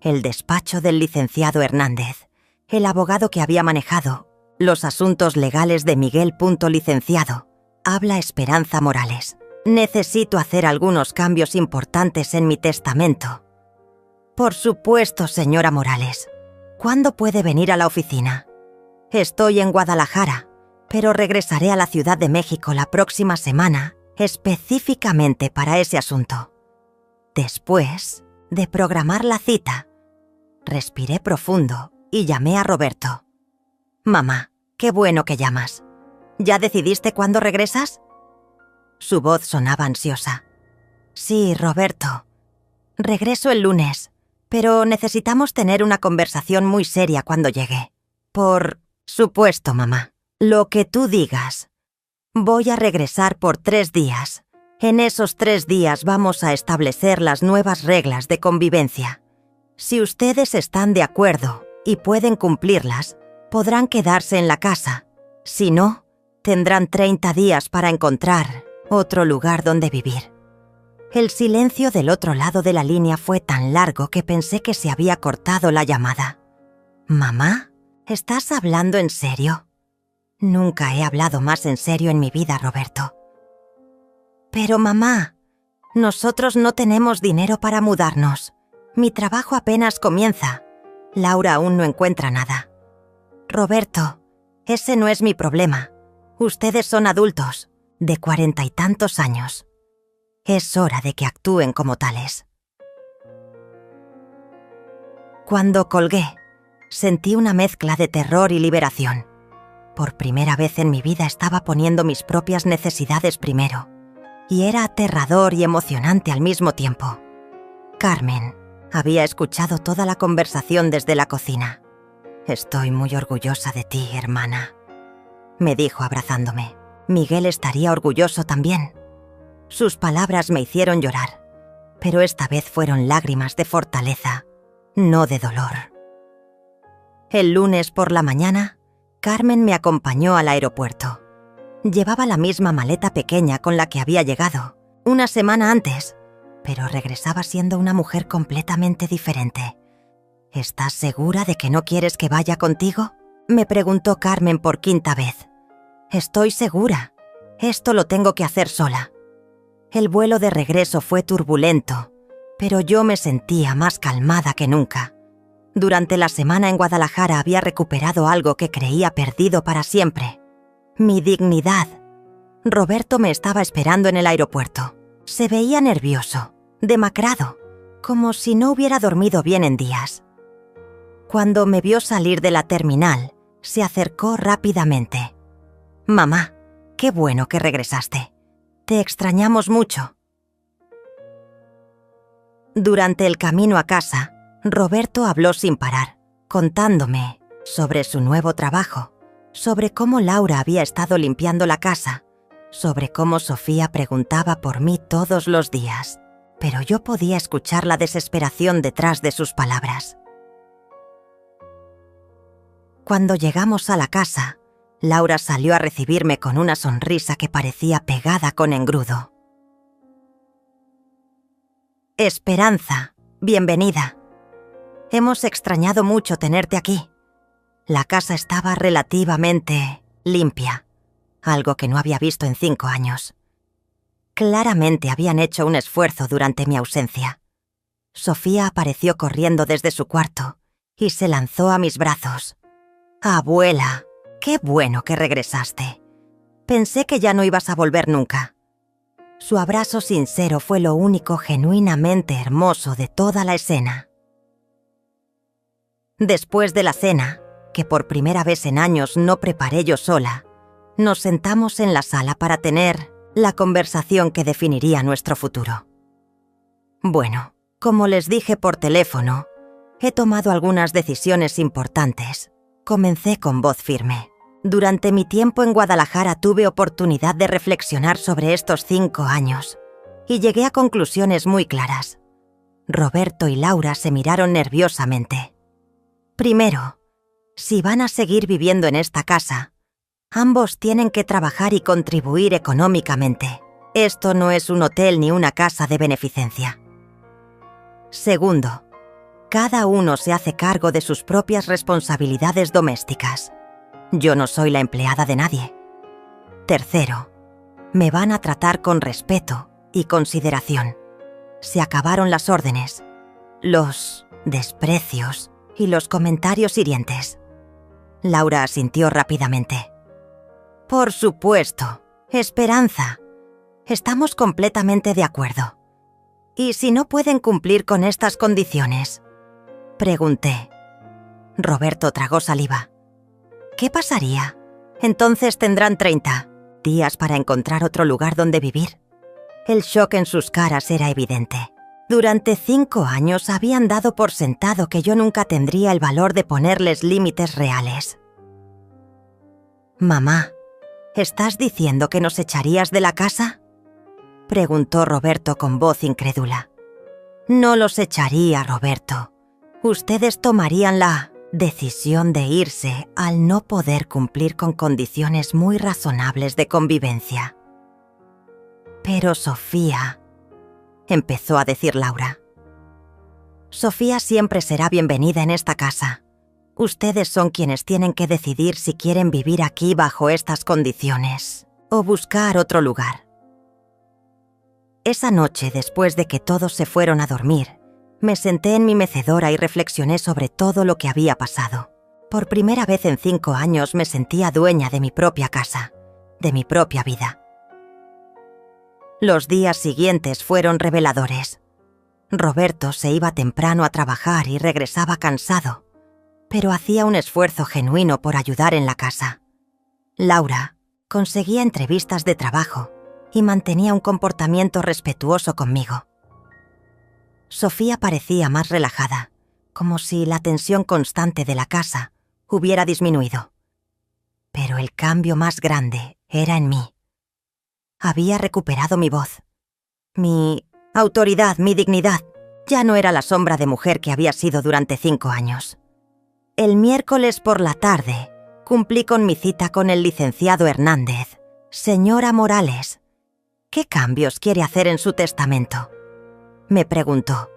El despacho del licenciado Hernández, el abogado que había manejado los asuntos legales de Miguel Licenciado. Habla Esperanza Morales. Necesito hacer algunos cambios importantes en mi testamento. Por supuesto, señora Morales. ¿Cuándo puede venir a la oficina? Estoy en Guadalajara, pero regresaré a la Ciudad de México la próxima semana, específicamente para ese asunto. Después de programar la cita, respiré profundo y llamé a Roberto. Mamá, qué bueno que llamas. ¿Ya decidiste cuándo regresas? Su voz sonaba ansiosa. Sí, Roberto. Regreso el lunes, pero necesitamos tener una conversación muy seria cuando llegue. Por supuesto, mamá. Lo que tú digas. Voy a regresar por 3 días. En esos 3 días vamos a establecer las nuevas reglas de convivencia. Si ustedes están de acuerdo y pueden cumplirlas, podrán quedarse en la casa. Si no, tendrán 30 días para encontrar otro lugar donde vivir. El silencio del otro lado de la línea fue tan largo que pensé que se había cortado la llamada. ¿Mamá? ¿Estás hablando en serio? Nunca he hablado más en serio en mi vida, Roberto. Pero mamá, nosotros no tenemos dinero para mudarnos. Mi trabajo apenas comienza. Laura aún no encuentra nada. Roberto, ese no es mi problema. Ustedes son adultos, de 40 y tantos años. Es hora de que actúen como tales. Cuando colgué, sentí una mezcla de terror y liberación. Por primera vez en mi vida estaba poniendo mis propias necesidades primero, y era aterrador y emocionante al mismo tiempo. Carmen había escuchado toda la conversación desde la cocina. Estoy muy orgullosa de ti, hermana, me dijo abrazándome. Miguel estaría orgulloso también. Sus palabras me hicieron llorar, pero esta vez fueron lágrimas de fortaleza, no de dolor. El lunes por la mañana, Carmen me acompañó al aeropuerto. Llevaba la misma maleta pequeña con la que había llegado, una semana antes, pero regresaba siendo una mujer completamente diferente. ¿Estás segura de que no quieres que vaya contigo?, me preguntó Carmen por 5ª vez. Estoy segura. Esto lo tengo que hacer sola. El vuelo de regreso fue turbulento, pero yo me sentía más calmada que nunca. Durante la semana en Guadalajara había recuperado algo que creía perdido para siempre: mi dignidad. Roberto me estaba esperando en el aeropuerto. Se veía nervioso, demacrado, como si no hubiera dormido bien en días. Cuando me vio salir de la terminal, se acercó rápidamente. Mamá, qué bueno que regresaste. Te extrañamos mucho. Durante el camino a casa, Roberto habló sin parar, contándome sobre su nuevo trabajo, sobre cómo Laura había estado limpiando la casa, sobre cómo Sofía preguntaba por mí todos los días, pero yo podía escuchar la desesperación detrás de sus palabras. Cuando llegamos a la casa, Laura salió a recibirme con una sonrisa que parecía pegada con engrudo. Esperanza, bienvenida. Hemos extrañado mucho tenerte aquí. La casa estaba relativamente limpia, algo que no había visto en 5 años. Claramente habían hecho un esfuerzo durante mi ausencia. Sofía apareció corriendo desde su cuarto y se lanzó a mis brazos. «Abuela, qué bueno que regresaste. Pensé que ya no ibas a volver nunca». Su abrazo sincero fue lo único genuinamente hermoso de toda la escena. Después de la cena, que por primera vez en años no preparé yo sola, nos sentamos en la sala para tener la conversación que definiría nuestro futuro. Bueno, como les dije por teléfono, he tomado algunas decisiones importantes. Comencé con voz firme. Durante mi tiempo en Guadalajara tuve oportunidad de reflexionar sobre estos 5 años y llegué a conclusiones muy claras. Roberto y Laura se miraron nerviosamente. Primero, si van a seguir viviendo en esta casa, ambos tienen que trabajar y contribuir económicamente. Esto no es un hotel ni una casa de beneficencia. Segundo, cada uno se hace cargo de sus propias responsabilidades domésticas. Yo no soy la empleada de nadie. Tercero, me van a tratar con respeto y consideración. Se acabaron las órdenes, los desprecios y los comentarios hirientes. Laura asintió rápidamente. Por supuesto, Esperanza. Estamos completamente de acuerdo. ¿Y si no pueden cumplir con estas condiciones?, pregunté. Roberto tragó saliva. ¿Qué pasaría? Entonces tendrán 30 días para encontrar otro lugar donde vivir. El shock en sus caras era evidente. Durante 5 años habían dado por sentado que yo nunca tendría el valor de ponerles límites reales. «Mamá, ¿estás diciendo que nos echarías de la casa?», preguntó Roberto con voz incrédula. «No los echaría, Roberto. Ustedes tomarían la decisión de irse al no poder cumplir con condiciones muy razonables de convivencia». «Pero Sofía», empezó a decir Laura. «Sofía siempre será bienvenida en esta casa. Ustedes son quienes tienen que decidir si quieren vivir aquí bajo estas condiciones o buscar otro lugar». Esa noche, después de que todos se fueron a dormir, me senté en mi mecedora y reflexioné sobre todo lo que había pasado. Por primera vez en 5 años me sentía dueña de mi propia casa, de mi propia vida. Los días siguientes fueron reveladores. Roberto se iba temprano a trabajar y regresaba cansado, pero hacía un esfuerzo genuino por ayudar en la casa. Laura conseguía entrevistas de trabajo y mantenía un comportamiento respetuoso conmigo. Sofía parecía más relajada, como si la tensión constante de la casa hubiera disminuido. Pero el cambio más grande era en mí. Había recuperado mi voz. Mi autoridad, mi dignidad, ya no era la sombra de mujer que había sido durante 5 años. El miércoles por la tarde cumplí con mi cita con el licenciado Hernández. «Señora Morales, ¿qué cambios quiere hacer en su testamento?», me preguntó.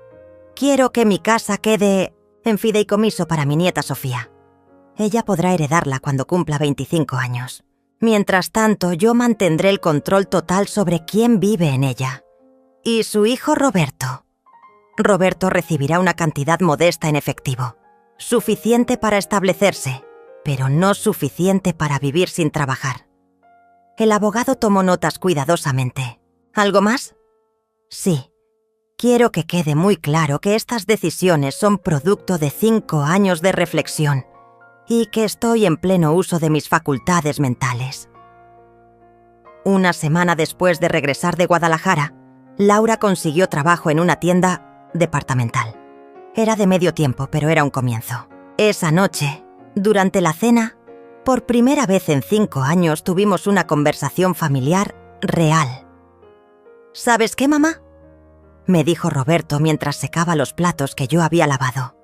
«Quiero que mi casa quede en fideicomiso para mi nieta Sofía. Ella podrá heredarla cuando cumpla 25 años. Mientras tanto, yo mantendré el control total sobre quién vive en ella. Y su hijo Roberto. Roberto recibirá una cantidad modesta en efectivo, suficiente para establecerse, pero no suficiente para vivir sin trabajar». El abogado tomó notas cuidadosamente. «¿Algo más?». «Sí. Quiero que quede muy claro que estas decisiones son producto de 5 años de reflexión y que estoy en pleno uso de mis facultades mentales». Una semana después de regresar de Guadalajara, Laura consiguió trabajo en una tienda departamental. Era de medio tiempo, pero era un comienzo. Esa noche, durante la cena, por primera vez en 5 años tuvimos una conversación familiar real. ¿Sabes qué, mamá?, me dijo Roberto mientras secaba los platos que yo había lavado.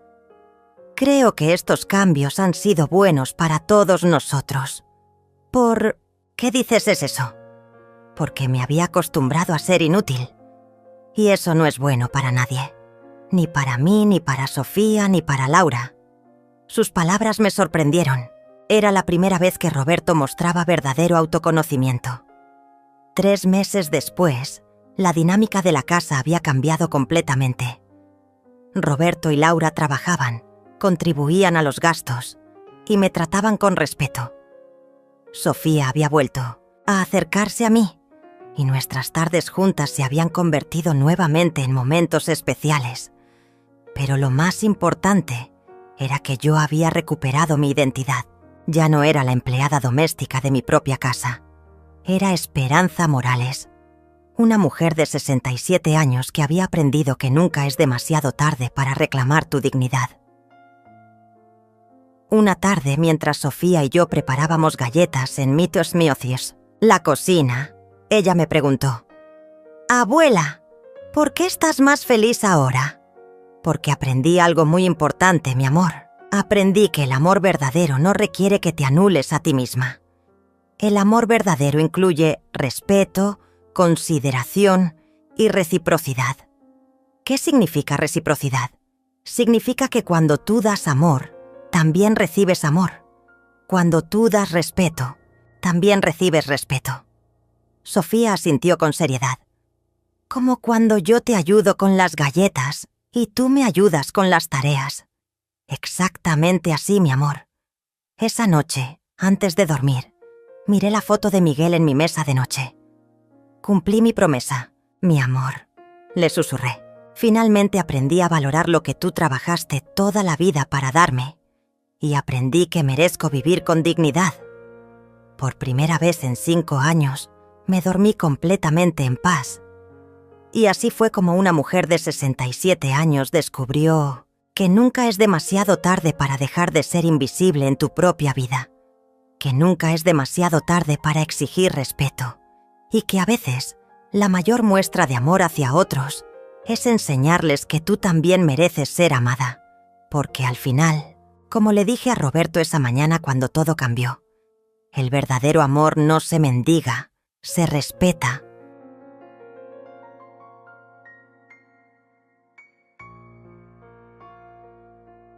Creo que estos cambios han sido buenos para todos nosotros. ¿Qué dices es eso? Porque me había acostumbrado a ser inútil. Y eso no es bueno para nadie. Ni para mí, ni para Sofía, ni para Laura. Sus palabras me sorprendieron. Era la primera vez que Roberto mostraba verdadero autoconocimiento. 3 meses después, la dinámica de la casa había cambiado completamente. Roberto y Laura trabajaban, contribuían a los gastos y me trataban con respeto. Sofía había vuelto a acercarse a mí y nuestras tardes juntas se habían convertido nuevamente en momentos especiales. Pero lo más importante era que yo había recuperado mi identidad. Ya no era la empleada doméstica de mi propia casa. Era Esperanza Morales, una mujer de 67 años que había aprendido que nunca es demasiado tarde para reclamar tu dignidad. Una tarde, mientras Sofía y yo preparábamos galletas en Mitos Miocis, la cocina, ella me preguntó: «Abuela, ¿por qué estás más feliz ahora?» «Porque aprendí algo muy importante, mi amor. Aprendí que el amor verdadero no requiere que te anules a ti misma. El amor verdadero incluye respeto, consideración y reciprocidad». ¿Qué significa reciprocidad? Significa que cuando tú das amor, también recibes amor. Cuando tú das respeto, también recibes respeto. Sofía asintió con seriedad. Como cuando yo te ayudo con las galletas y tú me ayudas con las tareas. Exactamente así, mi amor. Esa noche, antes de dormir, miré la foto de Miguel en mi mesa de noche. Cumplí mi promesa, mi amor, le susurré. Finalmente aprendí a valorar lo que tú trabajaste toda la vida para darme. Y aprendí que merezco vivir con dignidad. Por primera vez en 5 años, me dormí completamente en paz. Y así fue como una mujer de 67 años descubrió que nunca es demasiado tarde para dejar de ser invisible en tu propia vida, que nunca es demasiado tarde para exigir respeto, y que a veces la mayor muestra de amor hacia otros es enseñarles que tú también mereces ser amada, porque al final, como le dije a Roberto esa mañana cuando todo cambió, el verdadero amor no se mendiga, se respeta